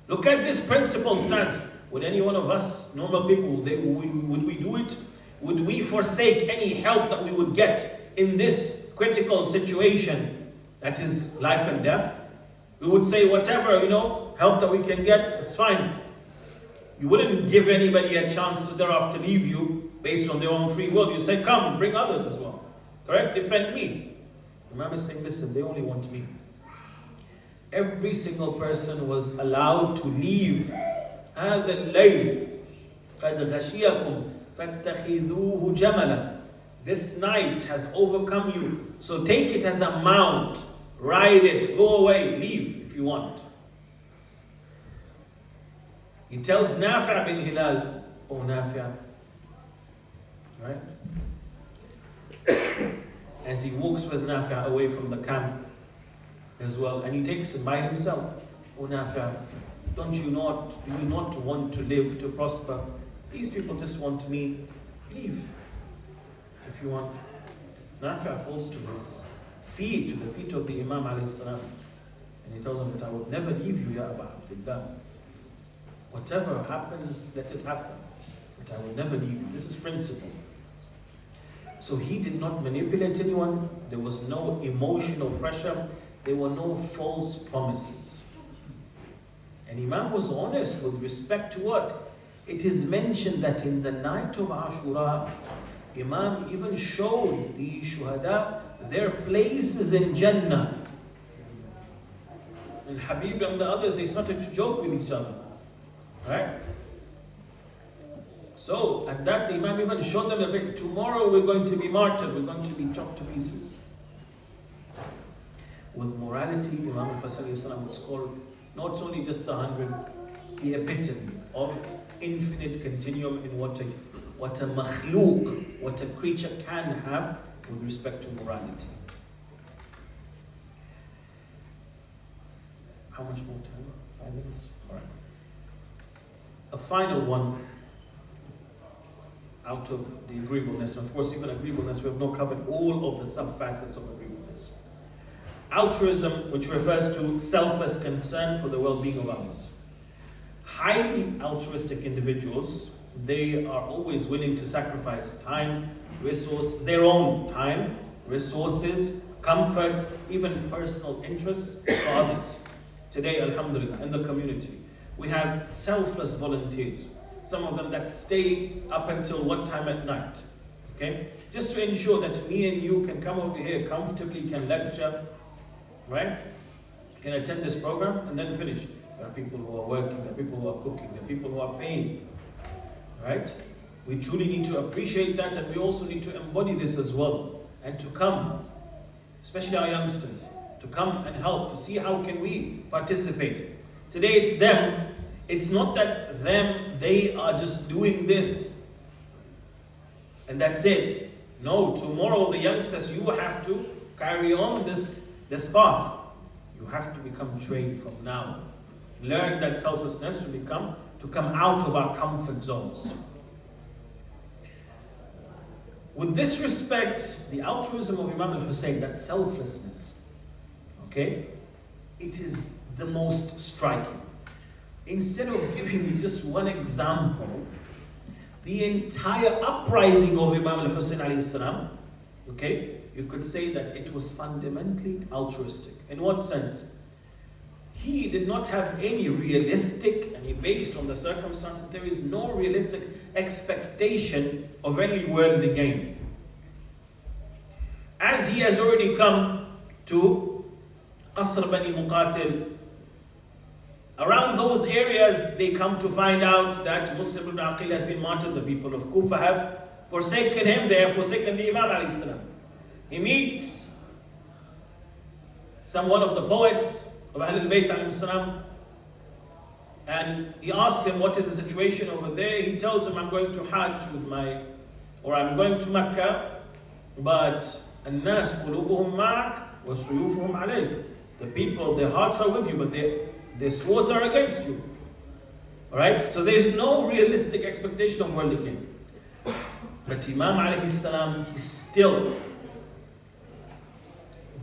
Look at this principle stance. Would any one of us, normal people, would we do it? Would we forsake any help that we would get in this critical situation that is life and death? We would say whatever, help that we can get, it's fine. You wouldn't give anybody a chance to thereafter leave you based on their own free will. You say, come, bring others as well. Correct? Defend me. Imam is saying, listen, they only want me. Every single person was allowed to leave. هذا الليل قد غشيكم فاتخذوه جملا. This night has overcome you, so take it as a mount, ride it, go away, leave if you want. He tells Nafi' bin Hilal, oh Nafi', right? As he walks with Nafi' away from the camp as well, and he takes him by himself. Oh Nafi', do you not want to live, to prosper? These people just want me. Leave if you want. Nafi' falls to his feet, to the feet of the Imam alayhi salam, and he tells him that I would never leave you, Ya Aba Abdullah. Whatever happens, let it happen. But I will never leave you. This is principle. So he did not manipulate anyone. There was no emotional pressure. There were no false promises. And Imam was honest with respect to what? It is mentioned that in the night of Ashura, Imam even showed the shuhada their places in Jannah. And Habib and the others, they started to joke with each other. Right? So, at that, the Imam even showed them a bit, tomorrow we're going to be martyred, we're going to be chopped to pieces. With morality, Imam Husayn was called not only just 100, the epitome of infinite continuum in what a makhluk, what a creature can have with respect to morality. How much more time? 5 minutes? All right. A final one out of the agreeableness, and of course even agreeableness, we have not covered all of the sub-facets of agreeableness. Altruism, which refers to selfless concern for the well-being of others. Highly altruistic individuals, they are always willing to sacrifice time, their own time, resources, comforts, even personal interests for others. Today, alhamdulillah, in the community, we have selfless volunteers. Some of them that stay up until what time at night, okay? Just to ensure that me and you can come over here comfortably, can lecture, right? Can attend this program and then finish. There are people who are working, there are people who are cooking, there are people who are paying, right? We truly need to appreciate that, and we also need to embody this as well. And to come, especially our youngsters, to come and help, to see how can we participate. Today it's them. It's not that they are just doing this and that's it. No, tomorrow the youngsters, you have to carry on this path. You have to become trained from now. Learn that selflessness to come out of our comfort zones. With this respect, the altruism of Imam Husayn, that selflessness, okay, it is the most striking. Instead of giving you just one example, the entire uprising of Imam Husayn alayhi salam, okay, you could say that it was fundamentally altruistic. In what sense? He did not have any realistic, and based on the circumstances, there is no realistic expectation of any worldly gain. as he has already come to Qasr Bani Muqatil, around those areas they come to find out that Muslim ibn Aqil has been martyred. The people of Kufa have forsaken him, they have forsaken the Imam alayhi salam. He meets one of the poets of Ahlul Bayt alayhi salam, and he asks him what is the situation over there. He tells him, I'm going to Hajj I'm going to Mecca, but الناس قلوبهم معك وسيوفهم عليك. The people, their hearts are with you, but their swords are against you. Alright? So there's no realistic expectation of worldly gain. But Imam alayhi salam, he's still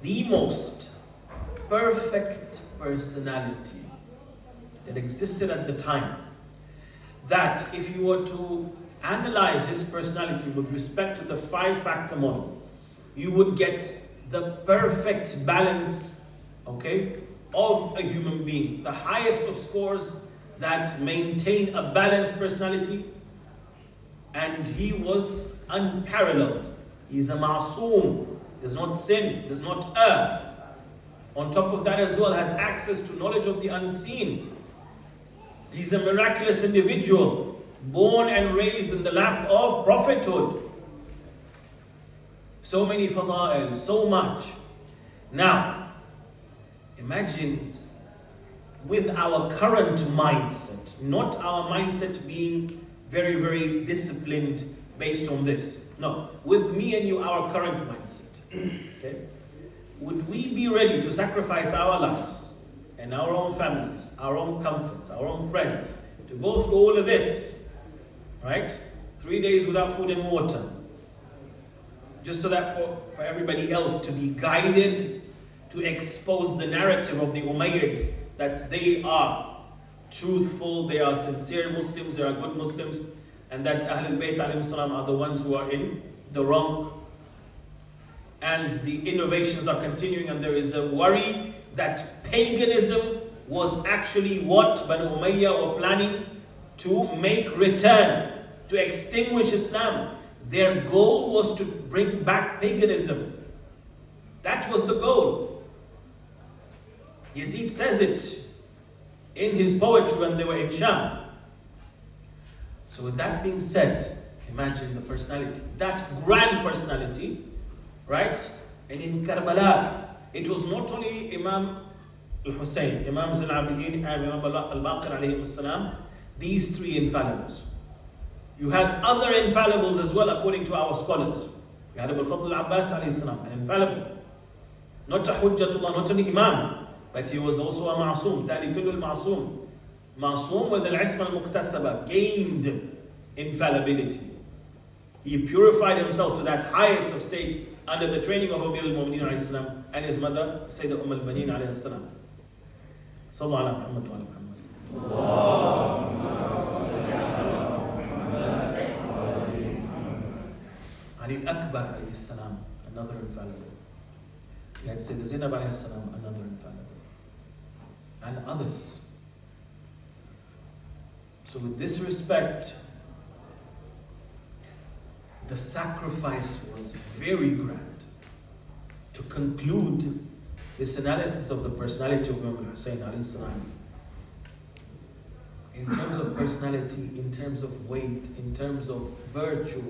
the most perfect personality that existed at the time. That if you were to analyze his personality with respect to the 5-factor model, you would get the perfect balance, okay, of a human being. The highest of scores that maintain a balanced personality, and he was unparalleled. He's a ma'soom, does not sin, does not err. On top of that as well, has access to knowledge of the unseen. He's a miraculous individual, born and raised in the lap of prophethood. So many fada'il, so much. Now, imagine with our current mindset, not our mindset being very, very disciplined based on this. No, with me and you, our current mindset. Okay? Would we be ready to sacrifice our lives and our own families, our own comforts, our own friends, to go through all of this, right? 3 days without food and water, just so that for everybody else to be guided to expose the narrative of the Umayyads that they are truthful, they are sincere Muslims, they are good Muslims, and that Ahlul Bayt alayhi salam are the ones who are in the wrong. And the innovations are continuing, and there is a worry that paganism was actually what Banu Umayyah were planning to make return, to extinguish Islam. Their goal was to bring back paganism. That was the goal. Yazid says it in his poetry when they were in Sham. So with that being said, imagine the personality, that grand personality, right? And in Karbala, it was not only Imam Husayn, Imam Al-Abidin, and Imam Al-Baqir alayhi salam, these 3 infallibles. You had other infallibles as well, according to our scholars. You had Abu al-Fadl al-Abbas alayhi salam, an infallible. Not a Hujjatullah, not an Imam, but he was also a ma'soom, Talitul al-Ma'soom. Ma'soom with al-Isma al-Muqtasaba, gained infallibility. He purified himself to that highest of stage under the training of Amir al-Mu'mineen alayhi salam and his mother, Sayyidah al-Baneen alayhi salam. Sallallahu ala Muhammad wa ala Muhammad. Ali Akbar alayhi salam, another infallible. You had Sayyidah Zainab alayhi salam, another infallible. And others. So with this respect, the sacrifice was very grand. To conclude this analysis of the personality of Imam Husayn alayhi salam, in terms of personality, in terms of weight, in terms of virtue,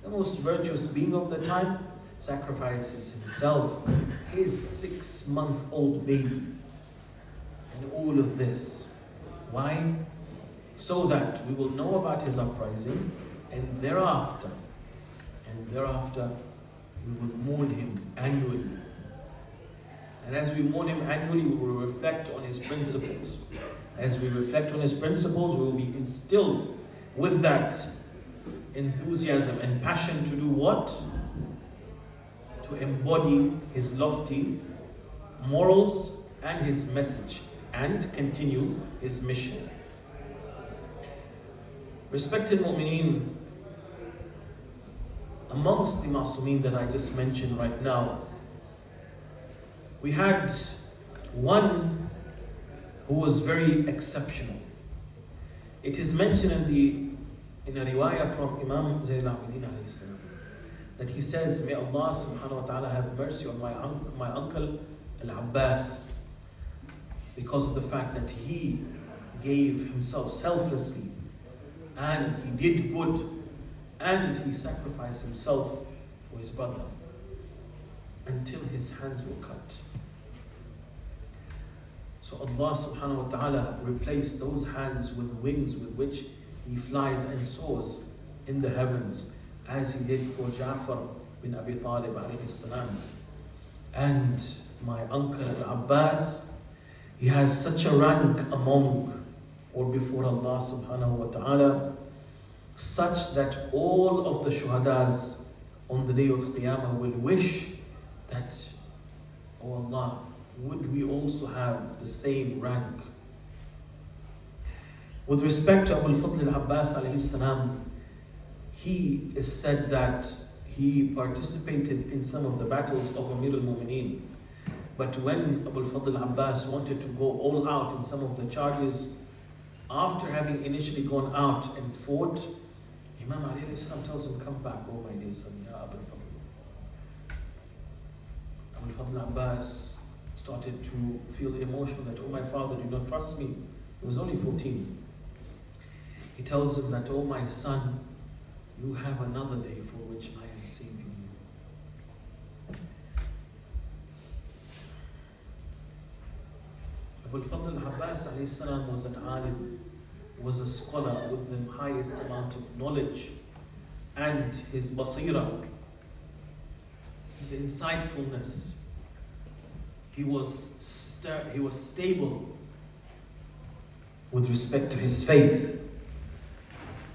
the most virtuous being of the time sacrifices himself, his 6-month-old baby, and all of this. Why? So that we will know about his uprising, and thereafter, we will mourn him annually. And as we mourn him annually, we will reflect on his principles. As we reflect on his principles, we will be instilled with that enthusiasm and passion to do what? To embody his lofty morals and his message and continue his mission. Respected mu'mineen, amongst the ma'soomeen that I just mentioned right now, we had one who was very exceptional. It is mentioned in a riwayah from Imam Zayn al-Abidin alayhi salam that he says, may Allah subhanahu wa ta'ala have mercy on my uncle al-Abbas, because of the fact that he gave himself selflessly and he did good and he sacrificed himself for his brother until his hands were cut. So Allah subhanahu wa ta'ala replaced those hands with wings with which he flies and soars in the heavens, as he did for Ja'far bin Abi Talib alayhi salam. And my uncle al-Abbas, he has such a rank among or before Allah subhanahu wa ta'ala, such that all of the shuhadas on the day of Qiyamah will wish that, oh Allah, would we also have the same rank? With respect to Abu al-Fadl al-Abbas alayhi salam, he is said that he participated in some of the battles of Amir al-Mu'mineen. But when Abu al-Fadl al-Abbas wanted to go all out in some of the charges, after having initially gone out and fought, Imam Ali alayhi salam tells him, come back, oh my dear son, ya Abu al-Fadl. Abu al-Fadl al-Abbas started to feel emotional that, oh my father, do not trust me. He was only 14. He tells him that, oh my son, you have another day for which I am saving you. Abu al-Fadl al-Abbas alayhi salam was an alim, was a scholar with the highest amount of knowledge, and his basira, his insightfulness, he was stable with respect to his faith,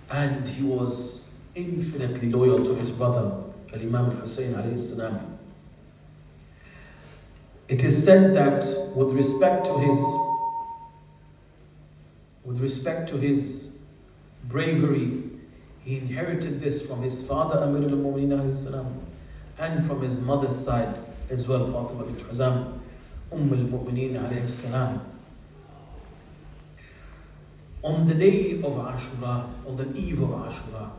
and he was infinitely loyal to his brother, Imam Husayn alayhi salam. It is said that with respect to his bravery, he inherited this from his father, Amir al-Mu'mineen alayhi salam, and from his mother's side as well, Fatima bint Huzam, al-Mu'mineen alayhi salam. On the day of Ashura, on the eve of Ashura,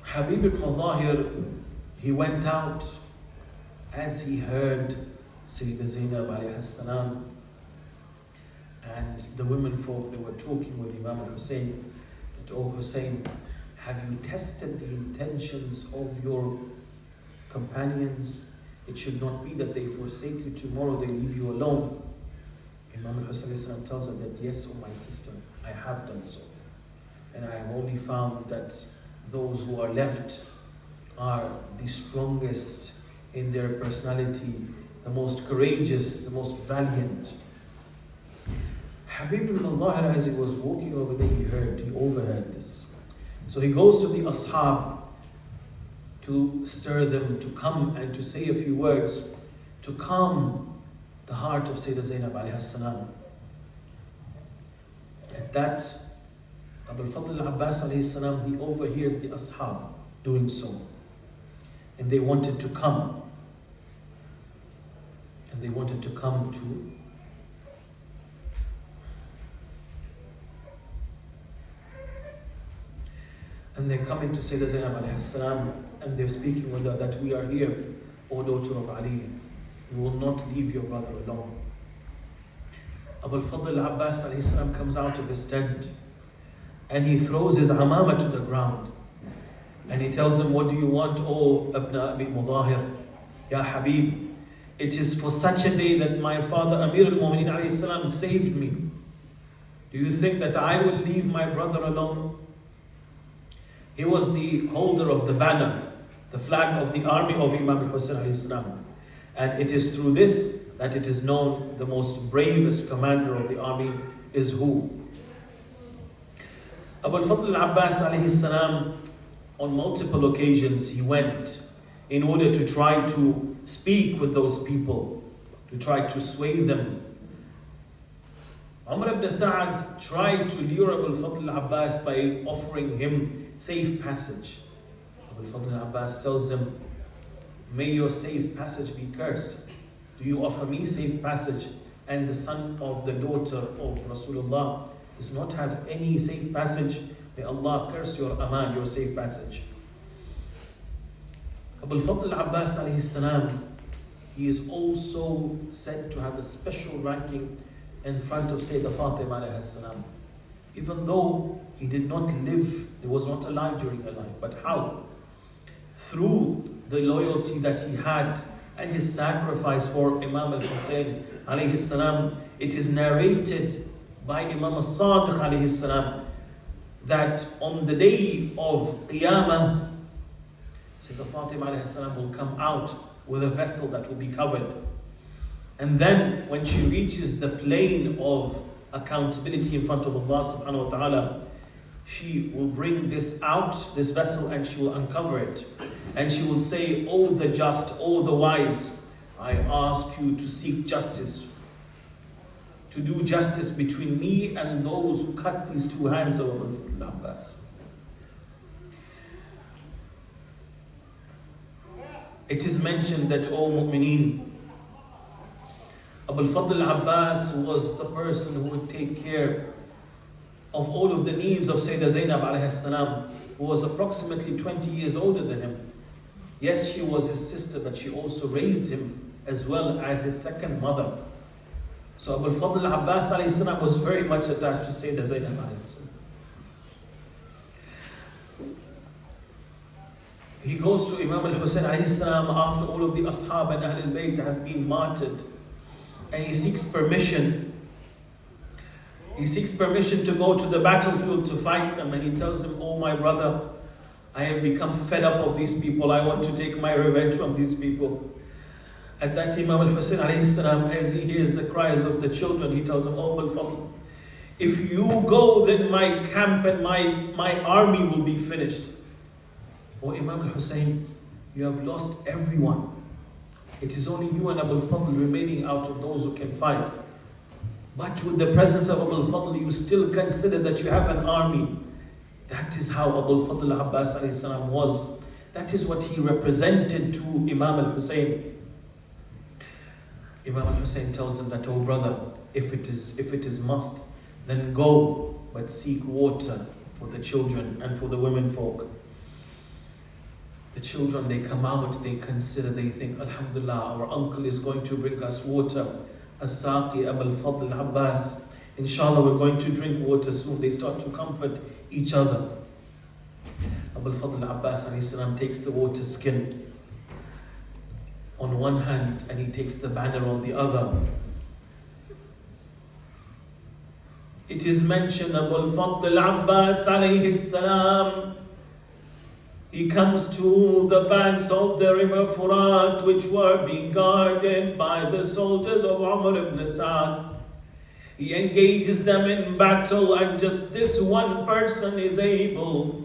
Habib al-Madahir, he went out as he heard Sayyidah Zainab alayhi salam and the women folk, they were talking with Imam Husayn, that, oh Husayn, have you tested the intentions of your companions? It should not be that they forsake you tomorrow, they leave you alone. Imam Husayn tells her that, yes, oh my sister, I have done so. And I have only found that those who are left are the strongest in their personality, the most courageous, the most valiant. Habib al-Madahir, as he was walking over there, he overheard this. So he goes to the ashab to stir them to come and to say a few words to calm the heart of Sayyidah Zainab alayhi salam. At that, Abu al-Fadl al-Abbas alayhi salam, he overhears the ashab doing so. And they wanted to come. And they wanted to come to and they're coming to Sayyidah Zainab alayhi salam, and they're speaking with her that we are here, O daughter of Ali. We will not leave your brother alone. Abu al-Fadl al-Abbas alayhi salam comes out of his tent and he throws his amama to the ground and he tells him, what do you want, O Ibn Abi Mudahir, Ya Habib? It is for such a day that my father Amir al-Mu'mineen alayhi salam saved me. Do you think that I will leave my brother alone? He was the holder of the banner, the flag of the army of Imam Husayn alayhi salam. And it is through this that it is known the most bravest commander of the army is who? Abu al-Fadl al-Abbas alayhi salam, on multiple occasions he went in order to try to speak with those people, to try to sway them. Umar ibn Sa'ad tried to lure Abu al-Fadl al-Abbas by offering him safe passage. Abu al-Fadl al-Abbas tells him, may your safe passage be cursed. Do you offer me safe passage and the son of the daughter of Rasulullah does not have any safe passage? May Allah curse your aman, your safe passage. Abu al-Fadl al-Abbas alayhi salam, he is also said to have a special ranking in front of Sayyidah Fatima alayhi salam. Even though he did not live, he was not alive during her life. But how? Through the loyalty that he had and his sacrifice for Imam Husayn alayhi salam, it is narrated by Imam al-Sadiq alayhi salam that on the day of Qiyamah, Sayyidah Fatima alayhi salam will come out with a vessel that will be covered. And then when she reaches the plane of accountability in front of Allah subhanahu wa ta'ala, she will bring this out, this vessel, and she will uncover it. And she will say, "O the just, O the wise, I ask you to seek justice, to do justice between me and those who cut these two hands of Abu al-Abbas." It is mentioned that, O mu'mineen, Abu al-Fadl al-Abbas was the person who would take care of all of the needs of Sayyidah Zainab alayhi salam, who was approximately 20 years older than him. Yes, she was his sister, but she also raised him as well as his second mother. So Abu al-Fadl al-Abbas alayhi salam was very much attached to Sayyidah Zainab alayhi salam. He goes to Imam Husayn alayhi salam after all of the Ashab and Ahlul Bayt have been martyred, and he seeks permission. He seeks permission to go to the battlefield to fight them, and he tells him, "Oh my brother, I have become fed up of these people. I want to take my revenge from these people." At that time, Imam Husayn alayhi salam, as he hears the cries of the children, he tells him, "Oh Al-Fadl, if you go, then my camp and my army will be finished." "Oh Imam Husayn, you have lost everyone. It is only you and Abu al-Fadl remaining out of those who can fight. But with the presence of Abu al-Fadl, you still consider that you have an army." That is how Abu al-Fadl al-Abbas alayhi salam was. That is what he represented to Imam al-Husayn. Imam al-Husayn tells him that, "Oh brother, if it is must, then go, but seek water for the children and for the women folk." The children, they come out, they consider, they think, "Alhamdulillah, our uncle is going to bring us water. As-Saqi Abu al-Fadl al-Abbas. Inshallah, we're going to drink water soon." They start to comfort each other. Abu al-Fadl al-Abbas alayhi salam takes the water skin on one hand and he takes the banner on the other. It is mentioned Abu al-Fadl al-Abbas alayhi salam, he comes to the banks of the river Furat, which were being guarded by the soldiers of Umar ibn Sa'd. He engages them in battle, and just this one person is able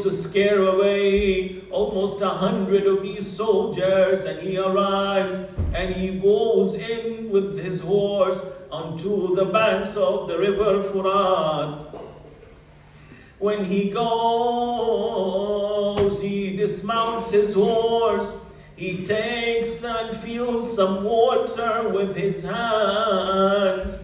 to scare away almost 100 of these soldiers, and he arrives and he goes in with his horse onto the banks of the river Furat. When he goes, he dismounts his horse, he takes and feels some water with his hands.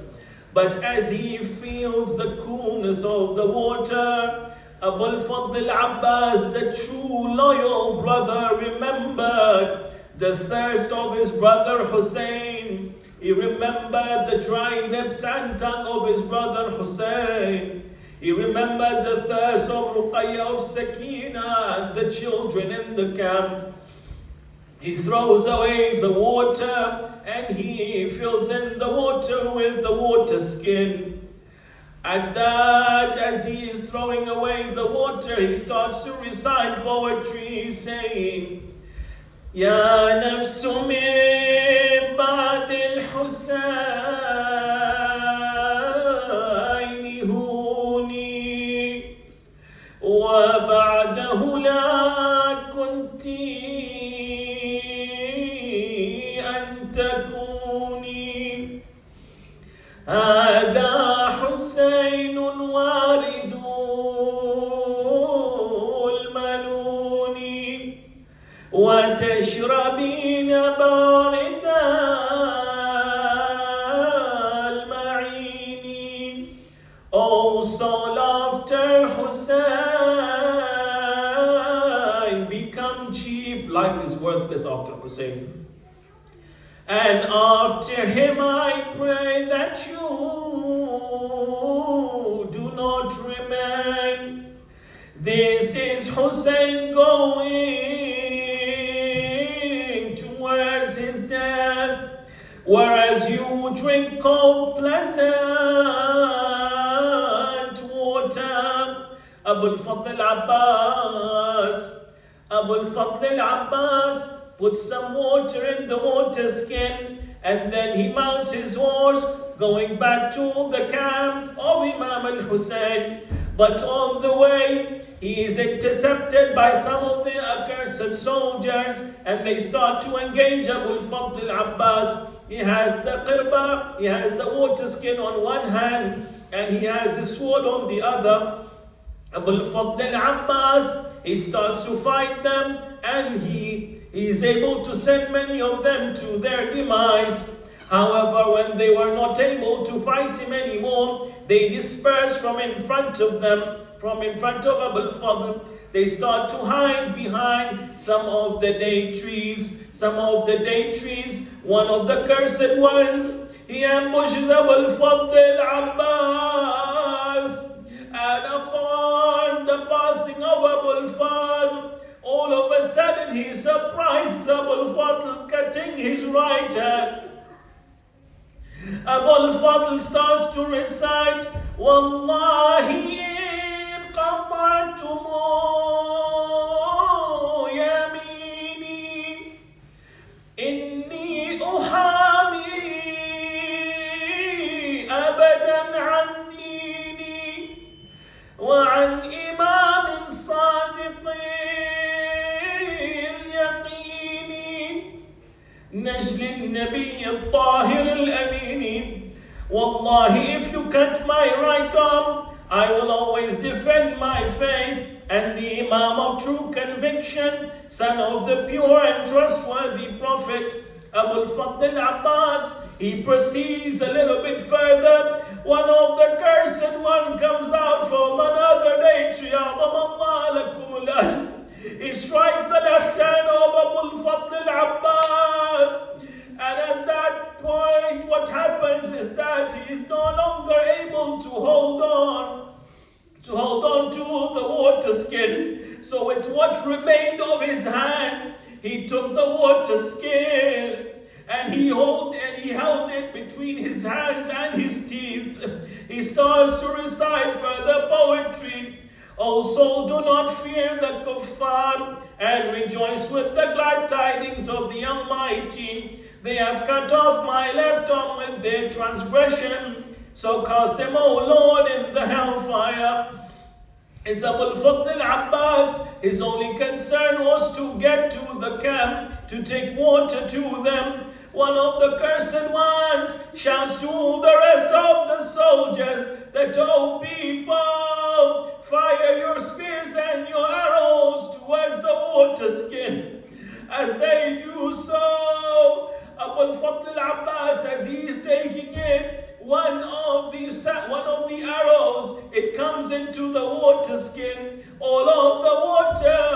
But as he feels the coolness of the water, Abu al-Fadl al-Abbas, the true loyal brother, remembered the thirst of his brother Husayn. He remembered the dry lips and tongue of his brother Husayn. He remembered the thirst of Ruqayya, of Sakina, and the children in the camp. He throws away the water and he fills in the water with the water skin. At that, as he is throwing away the water, he starts to recite poetry saying, "Ya nafsu min ba'd al-Husayn huni wa ba'dahu la kunti an takuni. Hada Husayn warid al-maluni wa tashrabina barida al-ma'ini." Oh, soul after Husayn, become become cheap. Life is worthless after Husayn. And after him I pray that you do not remain. This is Husayn going towards his death, whereas you drink cold pleasant water. Abu al-Fadl al-Abbas puts some water in the water skin, and then he mounts his horse going back to the camp of Imam al-Husayn. But on the way, he is intercepted by some of the accursed soldiers, and they start to engage Abu al-Fadl al-Abbas. He has the qirba, he has the water skin on one hand, and he has his sword on the other. Abu al-Fadl al-Abbas, he starts to fight them, and he is able to send many of them to their demise. However, when they were not able to fight him anymore, they dispersed from in front of them, from in front of Abu al-Fadl. They start to hide behind some of the date trees. One of the cursed ones, he ambushes Abu al-Fadl al-Abbas, and upon the passing of Abu al-Fadl, all of a sudden he surprises Abu al-Fadl cutting his right hand. Abu al-Fadl starts to recite, Wallahi in qata'tumu yamini, inni uhami abadan an dini, wa an imamin sadiqin نجل النبي الطاهر الأمين. Wallahi, if you cut my right arm, I will always defend my faith and the Imam of true conviction, son of the pure and trustworthy Prophet. Abu al-Fadl al-Abbas, he proceeds a little bit further. One of the cursed one comes out from another day. He strikes the left hand of Abu al-Fadl al-Abbas, and at that point what happens is that he is no longer able to hold on to the water skin. So with what remained of his hand, he took the water skin and he held it between his hands and his teeth. He starts to recite further poetry. O soul, do not fear the kuffar, and rejoice with the glad tidings of the Almighty. They have cut off my left arm with their transgression, so cast them, O Lord, in the hellfire. Is Abu al-Fadl al-Abbas, his only concern was to get to the camp, to take water to them. One of the cursed ones shouts to the rest of the soldiers that, O people, fire your spears and your arrows towards the water skin. As they do so, Abu al-Fadl al-Abbas, as he is taking it, one of the arrows, it comes into the water skin. All of the water,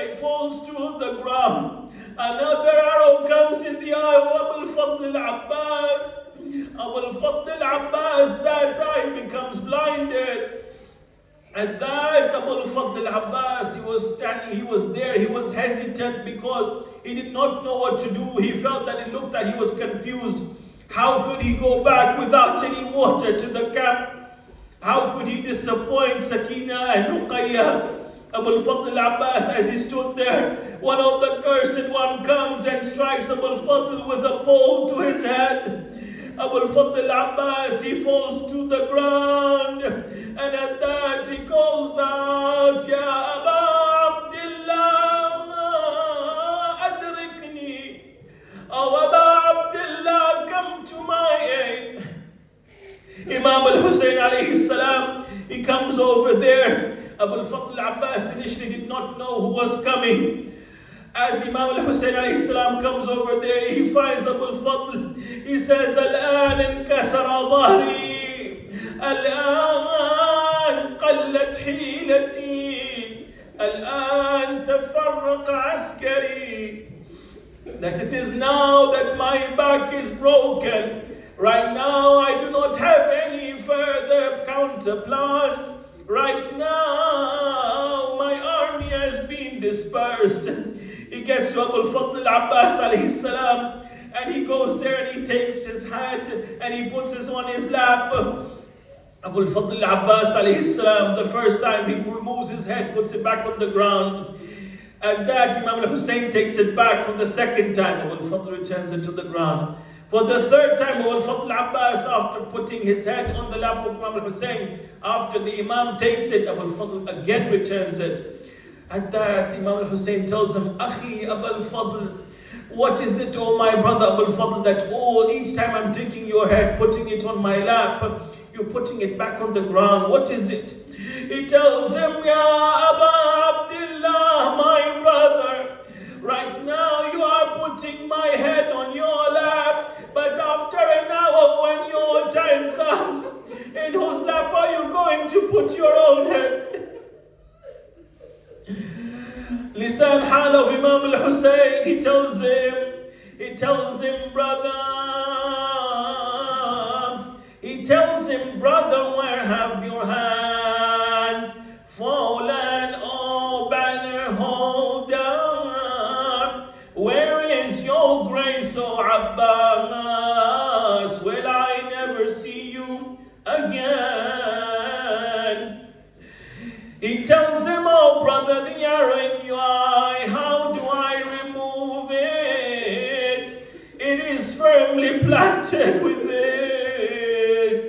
it falls to the ground. Another arrow comes in the eye of Abu al-Fadl al-Abbas. Abu al-Fadl al-Abbas that eye becomes blinded. At that, Abu al-Fadl al-Abbas, he was standing, he was there, he was hesitant because he did not know what to do. He felt that it looked that he was confused. How could he go back without any water to the camp? How could he disappoint Sakina and Ruqayya? Abu al-Fadl al-Abbas, as he stood there, one of the cursed one comes and strikes Abu al-Fadl with a pole to his head. Abu al-Fadl al-Abbas, he falls to the ground, and at that he calls out, Ya Aba Abdullah, adrikni. Oh Aba Abdullah, come to my aid. Imam Husayn alayhi salam, he comes over there. Abu al-Fadl al-Abbas initially did not know who was coming. As Imam Husayn alayhi salam comes over there, he finds Abu al-Fadl. He says, Al-an inkasara dhahri, Al-an qallat hilati, الآن تفرق عسكري. That it is now that my back is broken. Right now I do not have any further counter plans. Right now my army has been dispersed. He gets to Abu al-Fadl al-Abbas alayhi salam, and he goes there and he takes his hand and he puts it on his lap. Abu al-Fadl al-Abbas alayhi salam, the first time he removes his head, puts it back on the ground. And that Imam Husayn takes it back for the second time. Abu al-Fadl returns it to the ground. For the third time, Abu al-Fadl al-Abbas, after putting his head on the lap of Imam Husayn, after the Imam takes it, Abu al-Fadl again returns it. At that, Imam Husayn tells him, Akhi Abu al-Fadl, what is it, oh my brother Abu al-Fadl, that each time I'm taking your head, putting it on my lap, you're putting it back on the ground. What is it? He tells him, Ya Aba Abdullah, my brother, right now you are putting my head on your lap, but after an hour when your time comes, in whose lap are you going to put your own head? Lisan hal of Imam al-Husayn, he tells him, brother, where have your hands fallen, oh banner holder? Where is your grace, oh Abbas? Will I never see you again? He tells him, oh brother, the arrow in your eye, how do I remove it? It is firmly planted within.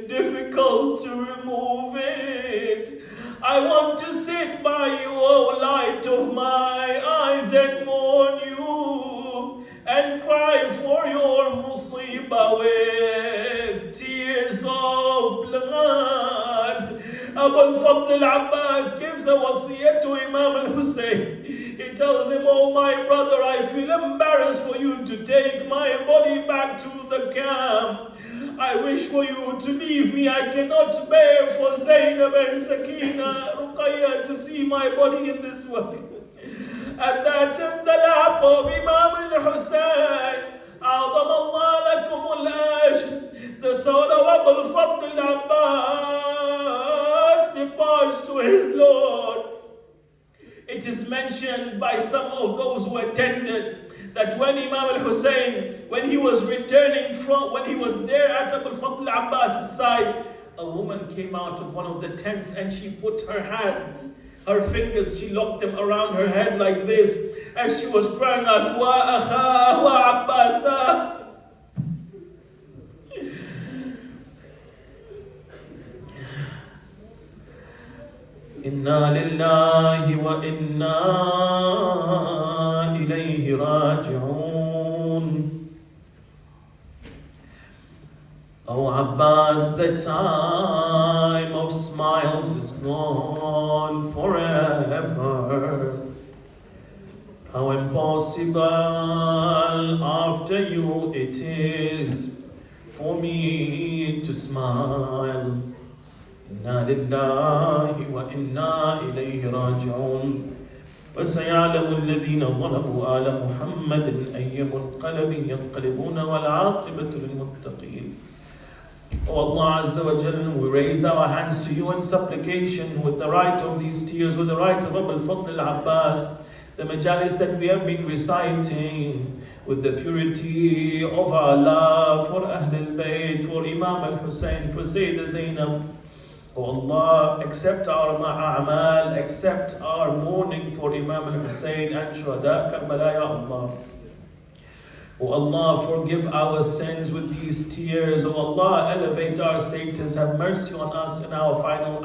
Difficult to remove it. I want to sit by you, O light of my eyes, and mourn you, and cry for your musibah with tears of blood. Abu al-Fadl al-Abbas gives a wasiyah to Imam al-Husayn. He tells him, oh my brother, I feel embarrassed for you to take my body back to the camp. I wish for you to leave me. I cannot bear for Zainab and Sakina, Ruqayya, to see my body in this way. And that in the lap of Imam al-Husayn, أعظم الله لكم الأجر, the soul of Abu al-Fadl al-Abbas departs to his Lord. It is mentioned by some of those who attended that when Imam al-Husayn, when he was there at Abu al-Fadl al-Abbas' side, a woman came out of one of the tents and she put her hands, her fingers, she locked them around her head like this, as she was crying out, Wa akha wa Abbasa. Inna lillahi wa inna ilayhi raji'un. Oh Abbas, the time of smiles is gone forever. How impossible after you it is for me to smile. Inna lillahi wa inna ilayhi raji'un. وسيعلم الذين ظلموا آل محمد أي منقلب ينقلبون والعاقبة للمتقين. O Allah Azza wa Jalla, we raise our hands to you in supplication with the right of these tears, with the right of Abu al-Fadl al-Abbas, the majalis that we have been reciting, with the purity of our love for Ahl al-Bayt, for Imam al-Husayn, for Sayyidah Zainab. O Allah, accept our a'mal, accept our mourning for Imam al-Husayn and Shuhada Karbala, Ya Allah. O Allah, forgive our sins with these tears. O Allah, elevate our status, have mercy on us in our final